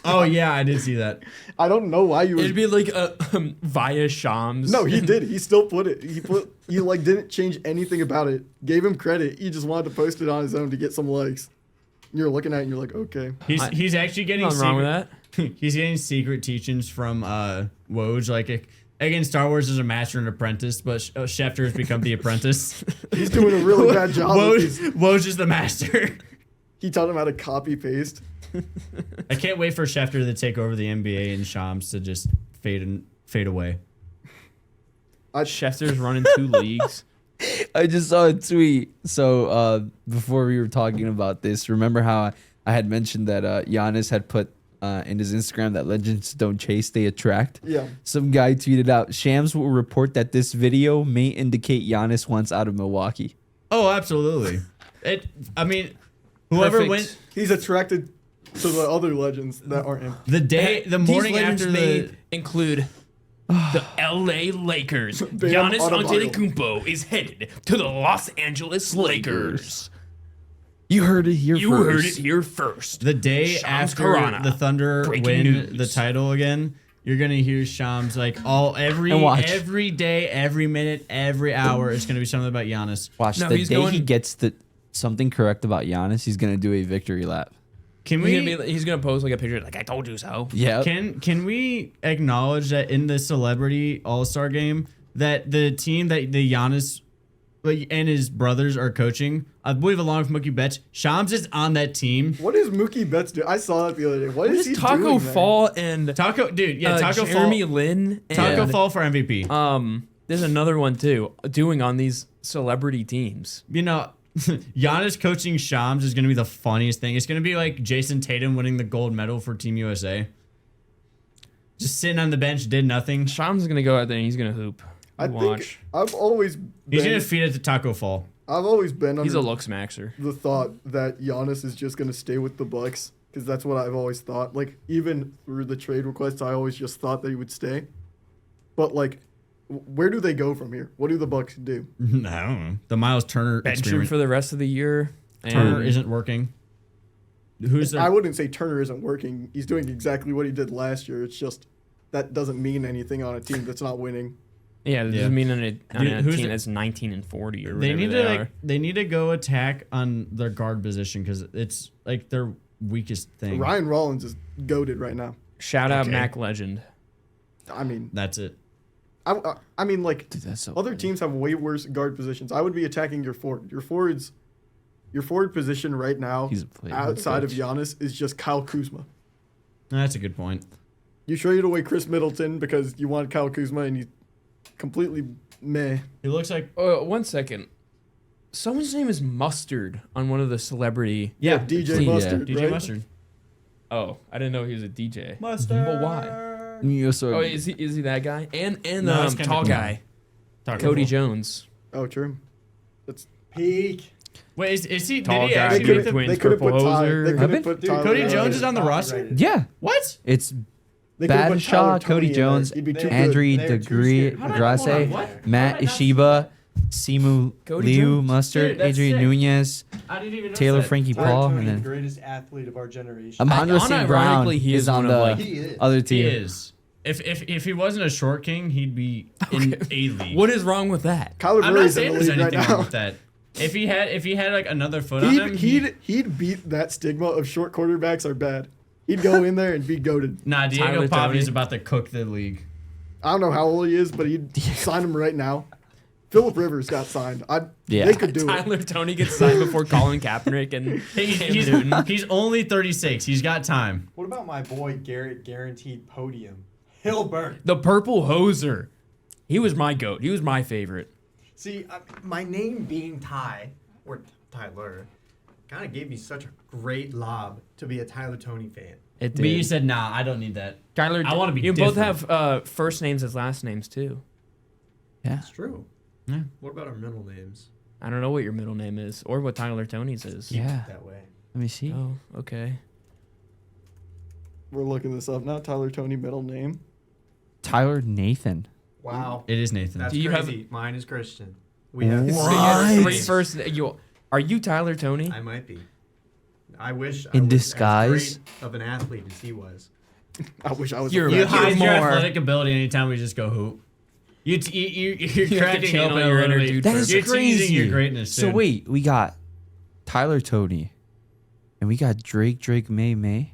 oh yeah, I did see that. I don't know why you would. It'd be like via Shams. No, he did. He still put it. He like didn't change anything about it. Gave him credit. He just wanted to post it on his own to get some likes. You're looking at it and you're like, okay. He's actually getting Nothing wrong with that. He's getting secret teachings from Woj. Like again, Star Wars is a master and apprentice, but Schefter has become the apprentice. He's doing a really bad job. with these. Woj is the master. He taught him how to copy paste. I can't wait for Schefter to take over the NBA and Shams to just fade away. Schefter's running 2 leagues. I just saw a tweet. So before we were talking about this, remember how I had mentioned that Giannis had put in his Instagram that legends don't chase, they attract? Yeah. Some guy tweeted out, Shams will report that this video may indicate Giannis wants out of Milwaukee. Oh, absolutely. I mean, whoever Perfect. went He's attracted to the other legends that aren't him. the morning These legends after may the include the LA Lakers. Bam Giannis Adebayo. Antetokounmpo is headed to the Los Angeles Lakers. You heard it here You first. heard it here first. the day Shams after Charania. the Thunder Breaking win news. the title again, you're gonna hear Shams like And watch. every day, every minute, every hour. It's gonna be something about Giannis. Watch, No, the he's day going- he gets something correct about Giannis, he's going to do a victory lap. Can we? He's gonna post like a picture like I told you so. Yeah. Can we acknowledge that in the celebrity all-star game that the team that the Giannis and his brothers are coaching, I believe along with Mookie Betts, Shams is on that team. What does Mookie Betts do? I saw that the other day. What is he Taco doing there? Fall and Taco Jeremy Fall. Lin and Taco Fall for MVP. there's another one too doing on these celebrity teams. You know, Giannis coaching Shams is going to be the funniest thing. It's going to be like Jason Tatum winning the gold medal for Team USA. Just sitting on the bench, did nothing. Shams is gonna go out there and he's gonna hoop. I Watch. think I've always He's been, going to feed it to Taco Fall. I've always been He's under a looks maxer. the thought that Giannis is just gonna stay with the Bucks because that's what I've always thought. Like even through the trade requests, I always just thought that he would stay. But like, where do they go from here? What do the Bucks do? I don't know. The Miles Turner Bench him experiment. for the rest of the year. Turner And isn't working. Who's I their, wouldn't say Turner isn't working. He's doing exactly what he did last year. It's just that doesn't mean anything on a team that's not winning. Yeah, it Yeah. doesn't mean on a who's team the- that's 19 and 40 or they whatever need they to are. like they need to go attack on their guard position because it's like their weakest thing. Ryan Rollins is goated right now. Shout out Okay. Mac Legend. I mean, That's it. I mean, like Dude, that's so other funny. teams have way worse guard positions. I would be attacking your forward. Your forward position right now, He's a player. outside of Giannis, is just Kyle Kuzma. That's a good point. You traded away Chris Middleton because you wanted Kyle Kuzma, and you completely meh. He looks like 1 second. Someone's name is Mustard on one of the celebrity. yeah, DJ Yeah. Mustard. DJ right? Mustard. Oh, I didn't know he was a DJ. Mustard. But why? You also, Oh, is he that guy? And No, it's kinda tall cool. guy, Cody Jones. Oh, true. Peak. Wait, is he? Tall Did he guy, actually They make couldn't, the? Twins, they couldn't put purple Ty. hoser. They Have couldn't been? put Dude, Tyler Cody Jones. Jones is on the roster? Copyrighted. yeah, What? it's They could've put Tyler Badshaw, Toney Cody in there. Jones, He'd be too Andrew good. They're too Degree, scared. Grasse, What? Matt Ishiba, Simu Cody Liu, Jones. Mustard, Dude, that's Adrian sick. Nunez, I didn't even know Taylor that. Frankie Tyler Paul, Toney, and the then greatest athlete of our generation. Amanda St. Brown unironically, he is is on one of, the like- He is. other He team. is. If he wasn't a short king, he'd be in a league. What is wrong with that? Kyler I'm not Murray's saying in the there's league right anything wrong now. with that. If he had like another foot on him, He'd beat that stigma of short quarterbacks are bad. He'd go in there and be goated. nah, Diego Tyler Pavi is Toney. about to cook the league. I don't know how old he is, but he'd sign him right now. Phillip Rivers got signed. Yeah. They could do it. Tyler Toney gets signed before Colin Kaepernick and Cam Newton. He's only 36. He's got time. What about my boy Garrett Guaranteed Podium? Hilbert. The purple hoser. He was my goat. He was my favorite. See, my name being Ty, or Tyler, kind of gave me such a great lob to be a Tyler Toney fan. It But you did. said, nah, I don't need that. Kyler, I wanna be You both different. have first names as last names too. Yeah. It's true. Yeah. What about our middle names? I don't know what your middle name is or what Tyler Toney's is. Yeah. That way. Let me see. Oh, okay. We're looking this up now. Tyler Toney, middle name. Tyler Nathan. Wow. It is Nathan. That's Do you have- crazy. Mine is Christian. We have What? So you have three names. first. Are you Tyler Toney? I might be. I wish I In was disguise? as great of an athlete as he was. I wish I was. You're a You You're freshman. hide your more- athletic ability anytime we just go hoop. You're have to cracking channel open your a little inner bit. dude That is You're crazy. teasing your greatness. So dude. wait, we got Tyler Toney, and we got Drake May.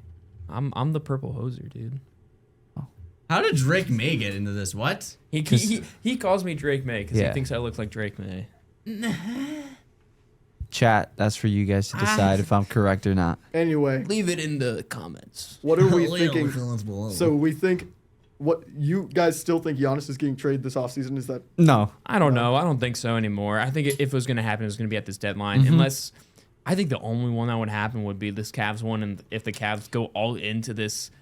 I'm the purple hoser, dude. How did Drake May get into this? What? He calls me Drake May because Yeah. he thinks I look like Drake May. Chat, that's for you guys to decide if I'm correct or not. Anyway, Leave it in the comments. what are we thinking? So we think. What you guys still think Giannis is getting traded this offseason? Is that No. I don't know. I don't think so anymore. I think if it was going to happen, it was going to be at this deadline. Unless I think the only one that would happen would be this Cavs one, and if the Cavs go all into this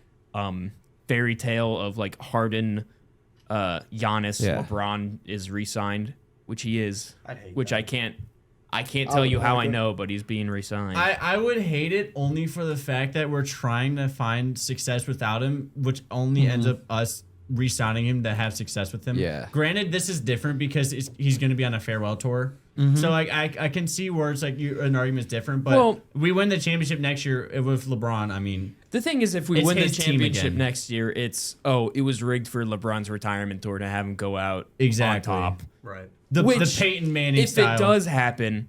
fairy tale of like Harden, Giannis, Yeah. LeBron is re-signed, which he is, I'd hate which that. I can't tell you how I like it. know, but he's being re-signed. I would hate it only for the fact that we're trying to find success without him, which only ends up us re-signing him to have success with him. Yeah. Granted, this is different because he's going to be on a farewell tour. So like I can see where it's like an argument's different, but Well- we win the championship next year with LeBron. I mean, The thing is, if we It's win the his team championship again. next year, it was rigged for LeBron's retirement tour to have him go out Exactly. on top. Right. the Which, Peyton Manning If style. it does happen,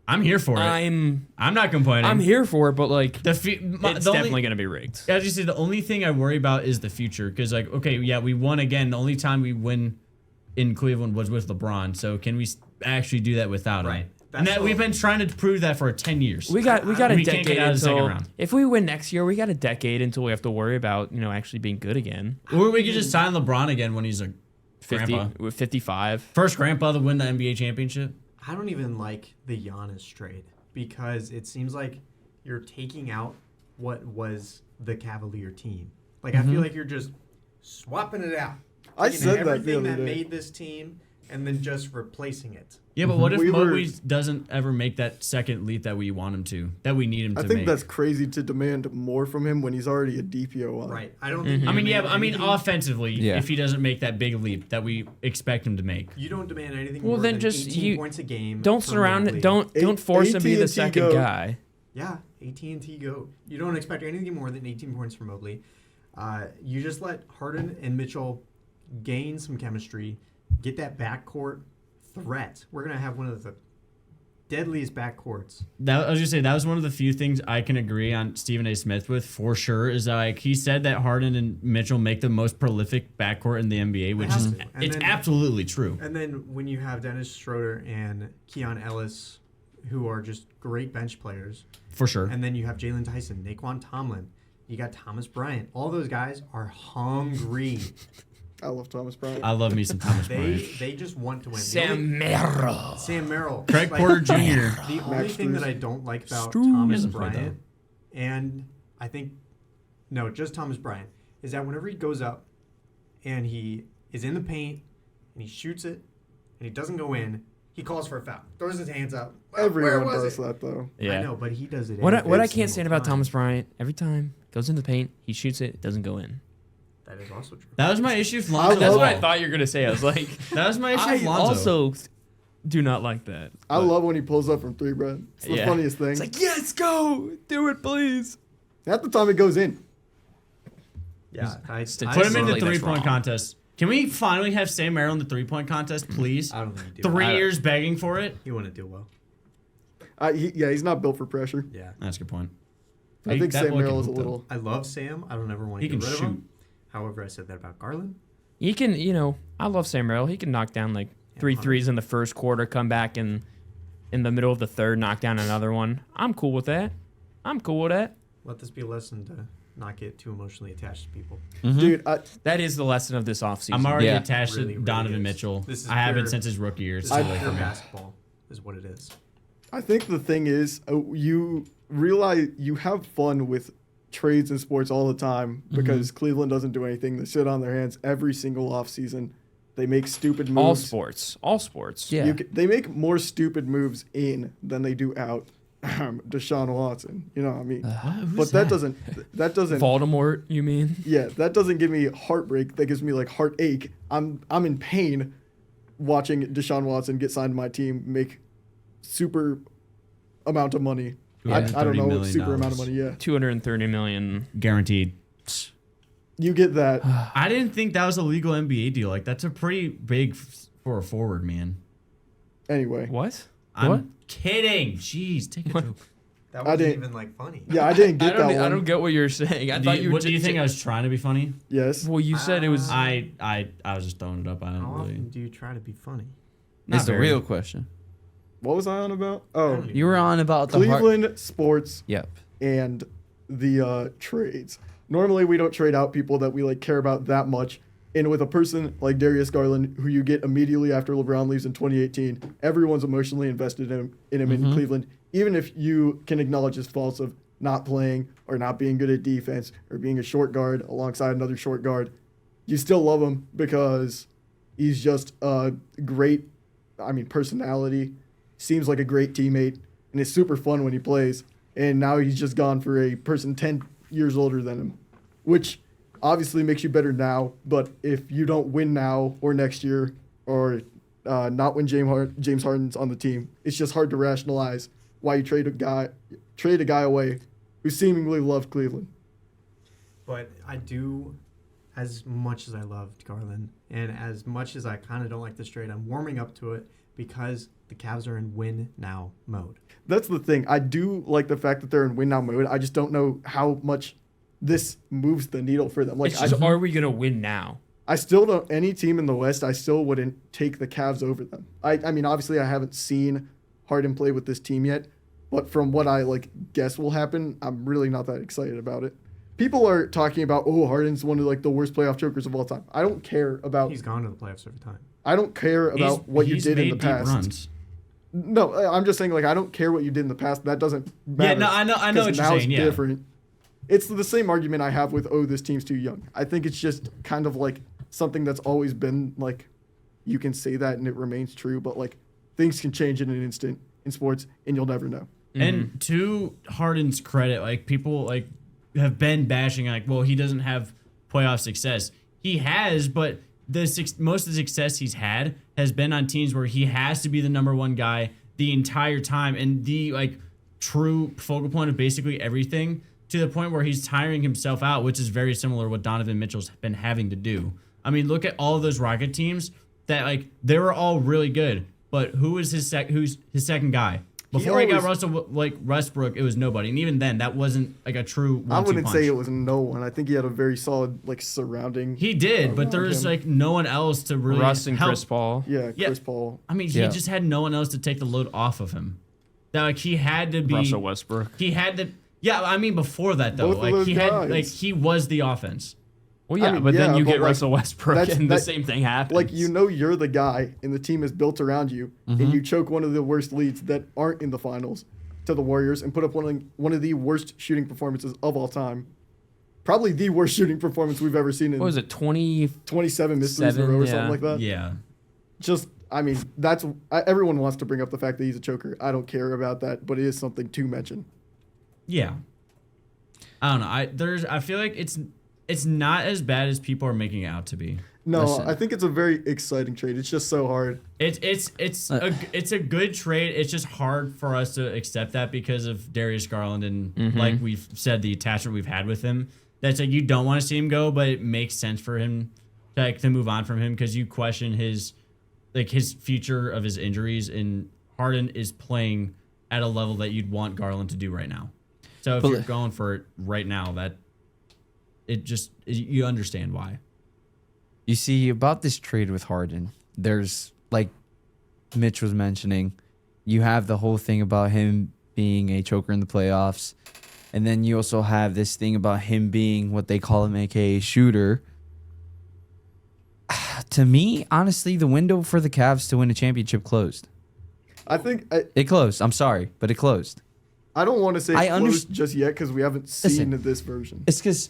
I'm here for it. I'm not complaining. here for it, but like The it's the definitely only, going to be rigged. as you say, the only thing I worry about is the future. Because like, okay, yeah, we won again. The only time we win in Cleveland was with LeBron. So can we actually do that without him? Right. And That's that we've what- been trying to prove that for 10 years. We got a we can't decade get out of the second until round. if we win next year, we got a decade until we have to worry about actually being good again. Or we could just sign LeBron again when he's a 50 grandpa. with 55. First grandpa to win the NBA championship. I don't even like the Giannis trade because it seems like you're taking out what was the Cavalier team. Like I feel like you're just swapping it out. I Taking said that the everything other that day. made this team and then just replacing it. Yeah, but what if We were- Mobley doesn't ever make that second leap that we want him to, that we need him to I think make? that's crazy to demand more from him when he's already a DPO on. Right. I don't think I mean, yeah, but I mean, anything- offensively, Yeah. if he doesn't make that big leap that we expect him to make. you don't demand anything Well, more then than just 18 you points a game. don't from surround Mobley. it. Don't force him to be the AT&T second go. guy. Yeah, AT&T Go. You don't expect anything more than 18 points from Mobley. You just let Harden and Mitchell gain some chemistry, get that backcourt threat. We're going to have one of the deadliest backcourts. I was gonna say that was one of the few things I can agree on Stephen A. Smith with for sure. Is like he said that Harden and Mitchell make the most prolific backcourt in the NBA, which is it's absolutely true. And then when you have Dennis Schroeder and Keon Ellis, who are just great bench players, For sure. and then you have Jalen Tyson, Naquan Tomlin, you got Thomas Bryant. All those guys are hungry. I love Thomas Bryant. I love me some Thomas Bryant. They just want to win. Sam Merrill. Sam Merrill. Craig Porter Jr. The only Max thing that Strus. I don't like about He Thomas hasn't played, Bryant, and I think, no, just Thomas Bryant, is that whenever he goes up and he is in the paint and he shoots it and he doesn't go in, he calls for a foul, throws his hands up. Everyone Where was does it? that though. I know, but he does it. What I every can't stand single about time. Thomas Bryant, every time goes in the paint, he shoots it doesn't go in. That is also true. That was my issue with I Lonzo. That's love what I it. thought you were gonna say. I was like, That was my issue I with Lonzo. also do not like that. I But love when he pulls up from three, bro. It's the Yeah. funniest thing. It's like, yes, go, do it, please. Half the time it goes in. Yeah, I Put him in the Statistically, that's 3-point wrong. contest. Can we finally have Sam Merrill in the 3-point contest, please? don't think he do. 3 years begging for it. He wouldn't do well. He's not built for pressure. Yeah, That's a good point. I think That Sam boy can Merrill is a hoop, though. little. I love Sam. I don't ever want to He get can rid of shoot. him. However, I said that about Garland. He can, I love Sam Merrill. He can knock down like three threes in the first quarter, come back and in the middle of the third, knock down another one. I'm cool with that. Let this be a lesson to not get too emotionally attached to people. Dude, That is the lesson of this offseason. I'm already Yeah. attached Really, to really Donovan is. Mitchell. This is I haven't pure- since his rookie year. This It's is away pure from me. basketball, is what it is. I think the thing is, you realize you have fun with trades in sports all the time because Cleveland doesn't do anything. They sit on their hands every single offseason. They make stupid moves. All sports. Yeah. They make more stupid moves in than they do out. Deshaun Watson, you know what I mean? But that doesn't. Voldemort, you mean? Yeah, that doesn't give me heartbreak. That gives me like heartache. I'm in pain watching Deshaun Watson get signed to my team, make super amount of money. I don't know, $230 super amount of million. money. Yeah, 230 million. Guaranteed. you get that. I didn't think that was a legal NBA deal. Like that's a pretty big for a forward, man. Anyway, What? I'm What? kidding. Jeez, take a joke. That I wasn't didn't- even like funny. yeah, I didn't I get that don't, one. I don't get what you're saying. I Do thought you, you were what do you just- think I was trying to be funny? Yes. Well, you said it was. I was just throwing it up. I How don't really. often do you try to be funny? That's the very. real question. What was I on about? Oh, You were on about the Cleveland sports Yep. and the trades. Normally, we don't trade out people that we like care about that much. And with a person like Darius Garland, who you get immediately after LeBron leaves in 2018, everyone's emotionally invested in him in Cleveland. Even if you can acknowledge his faults of not playing or not being good at defense or being a short guard alongside another short guard, you still love him because he's just a great, personality. Seems like a great teammate and is super fun when he plays. And now he's just gone for a person 10 years older than him, which obviously makes you better now. But if you don't win now or next year or not when James Harden's on the team, it's just hard to rationalize why you trade a guy away who seemingly loved Cleveland. But I do, as much as I loved Garland and as much as I kind of don't like this trade, I'm warming up to it because the Cavs are in win now mode. That's the thing. I do like the fact that they're in win now mode. I just don't know how much this moves the needle for them. Like, It's just, are we gonna win now? I still don't. Any team in the West, I still wouldn't take the Cavs over them. I mean, obviously, I haven't seen Harden play with this team yet, but from what I guess will happen, I'm really not that excited about it. People are talking about, oh, Harden's one of the worst playoff chokers of all time. I don't care about. He's gone to the playoffs every time. I don't care about what you He's did in the made deep past. runs. No, I'm just saying, I don't care what you did in the past. That doesn't matter. no, I know 'cause what you're now saying, it's yeah. different. It's the same argument I have with, oh, this team's too young. I think it's just kind of something that's always been you can say that and it remains true, but things can change in an instant in sports and you'll never know. And to Harden's credit, people have been bashing well, he doesn't have playoff success. He has, but most of the success he's had has been on teams where he has to be the number one guy the entire time, and the true focal point of basically everything to the point where he's tiring himself out, which is very similar to what Donovan Mitchell's been having to do. I mean, look at all of those Rocket teams that like they were all really good, but who's his second guy? Before he got Russell like Westbrook, it was nobody, and even then, that wasn't like a true 1-2 punch. I wouldn't say it was no one. I think he had a very solid like surrounding. He did, but there's like no one else to really Russ and help. Chris Paul. Yeah, Chris Paul. I mean, he just had no one else to take the load off of him. That like he had to be Russell Westbrook. He had to. Yeah, I mean before that though, Both of like those he guys. had like he was the offense. Well, yeah, I mean, but then yeah, you but, get like, Russell Westbrook, and the that- same thing happens. Like you're the guy, and the team is built around you, and you choke one of the worst leads that aren't in the finals to the Warriors, and put up one of the worst shooting performances of all time. Probably the worst shooting performance we've ever seen in What was it, 20? 27 missed threes in a row or something yeah. like that. Yeah. Just, I mean, everyone wants to bring up the fact that he's a choker. I don't care about that, but it is something to mention. Yeah. I don't know. I feel like it's not as bad as people are making it out to be. No, Listen. I think it's a very exciting trade. It's just so hard. It's a good trade. It's just hard for us to accept that because of Darius Garland and like we've said, the attachment we've had with him. That's like you don't want to see him go, but it makes sense for him to move on from him because you question his future of his injuries, and Harden is playing at a level that you'd want Garland to do right now. So if you're going for it right now, that you understand why. You see, about this trade with Harden, there's, like Mitch was mentioning, you have the whole thing about him being a choker in the playoffs. And then you also have this thing about him being what they call him, aka shooter. To me, honestly, the window for the Cavs to win a championship closed. I think It closed. I'm sorry, but it closed. I don't want to say I closed just yet because we haven't seen this version. It's because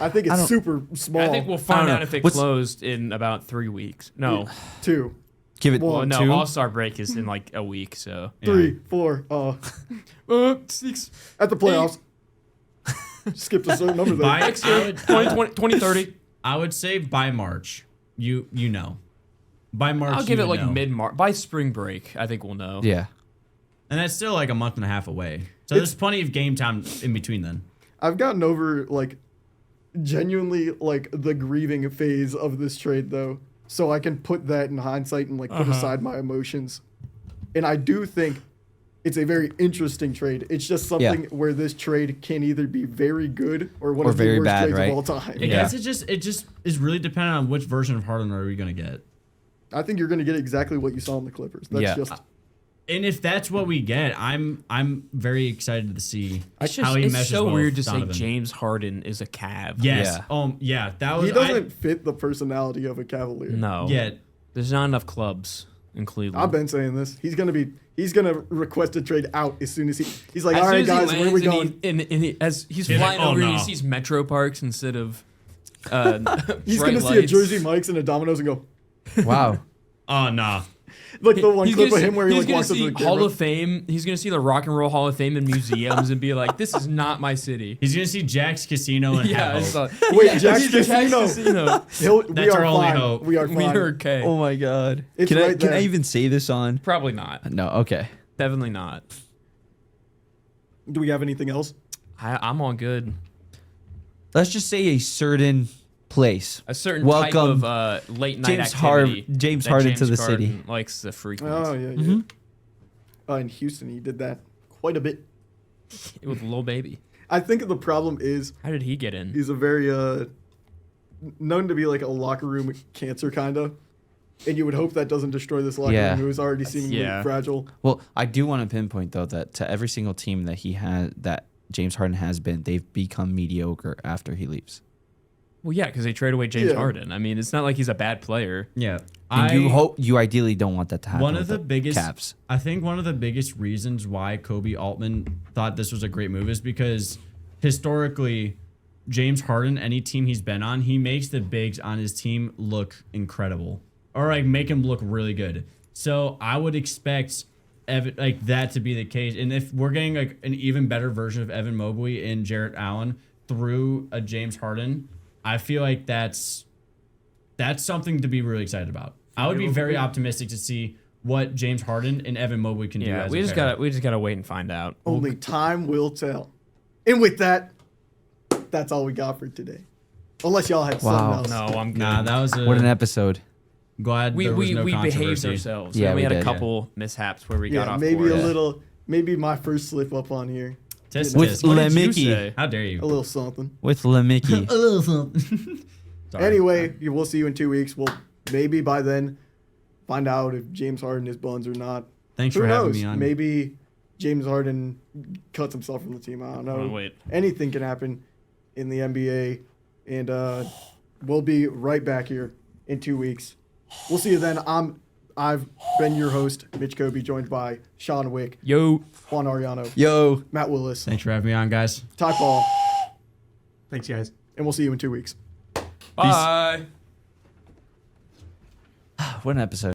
I think it's super small. I think we'll find know. out if it What's- closed in about 3 weeks. No. 2, give it Well, No, two. All-Star break is in like a week, so. 3, 4. 6. At the playoffs. Skipped a certain number there. By, Next year, 2030. I would say by March, you know. By March, I'll give you it would like know. mid-March. By spring break, I think we'll know. Yeah. And that's still like a month and a half away. So there's plenty of game time in between then. I've gotten over like genuinely like the grieving phase of this trade though, so I can put that in hindsight and like put aside my emotions. And I do think it's a very interesting trade. It's just something where this trade can either be very good or one Or of the very worst bad, trades right? of all time. I guess it just is really dependent on which version of Harden are we gonna get. I think you're going to get exactly what you saw in the Clippers. That's Yeah. just And if that's what we get, I'm very excited to see It's how he it's meshes so well weird with to Donovan. say James Harden is a Cav. Yes. Yeah. Yeah. That was. he doesn't fit the personality of a Cavalier. No. Yeah. There's not enough clubs in Cleveland. I've been saying this. He's gonna request a trade out as soon as he's like, As all soon right, as he guys, where are we lands going? as he's He's flying like, "Oh, over and no." he sees Metro Parks instead of He's bright gonna see a lights. Jersey Mike's and a Domino's and go, Wow. Oh nah. like the one He's clip gonna of see- him where he he's like gonna walks up to see the Hall camera. of Fame. He's gonna see the Rock and Roll Hall of Fame in museums and be like, "This is not my city." He's gonna see Jack's Casino and Yeah, have it's hope. like, Wait, yeah, Jack's he's Jack's Casino. Casino. We That's are our only fine. hope. We are We fine. are okay. Oh my God. It's Can I right can I there. even say this on? Probably not. No. Okay. Definitely not. Do we have anything else? I'm all good. Let's just say a certain place. A certain Welcome, type of late night James Harden- activity. James that Harden to James the city. Harden likes to frequent Oh yeah, yeah. Mm-hmm. In Houston, he did that quite a bit. with Lil Baby. I think the problem is How did he get in? he's a very known to be like a locker room cancer kind of, and you would hope that doesn't destroy this locker Yeah. room. It was already seemingly Yeah. fragile. Well, I do want to pinpoint though that to every single team that he had, that James Harden has been, they've become mediocre after he leaves. Well, yeah, because they trade away James Yeah. Harden. I mean, it's not like he's a bad player. Yeah. And you ideally don't want that to happen. One of with the biggest Cavs. I think one of the biggest reasons why Kobe Altman thought this was a great move is because historically James Harden, any team he's been on, he makes the bigs on his team look incredible. Or like make him look really good. So I would expect like that to be the case. And if we're getting like an even better version of Evan Mobley and Jarrett Allen through a James Harden, I feel like that's something to be really excited about. I would be very optimistic to see what James Harden and Evan Mobley can do. Yeah, As we a just pair. gotta wait and find out. Only time will tell. And with that, that's all we got for today. Unless y'all had Wow. something else. No, I'm good. Nah, that was What an episode. glad we there was no behaved controversy. ourselves. Yeah, we we had a did. couple mishaps where we got Yeah, off maybe course. a little, maybe my first slip up on here. Tisk, With tisk. What did you Mickey. say? How dare you? A little something. With Lemicky. A little something. Sorry. Anyway, we'll see you in 2 weeks. We'll maybe by then find out if James Harden is buns or not. Thanks Who for having knows? me on. Maybe James Harden cuts himself from the team. I don't know. Oh, wait. Anything can happen in the NBA. And we'll be right back here in 2 weeks. We'll see you then. I've been your host, Mitch Kobe, joined by Sean Wick, Yo. Juan Ariano, Yo. Matt Willis, Thanks for having me on, guys. Ty Paul, Thanks, guys. and we'll see you in 2 weeks. Bye. What an episode.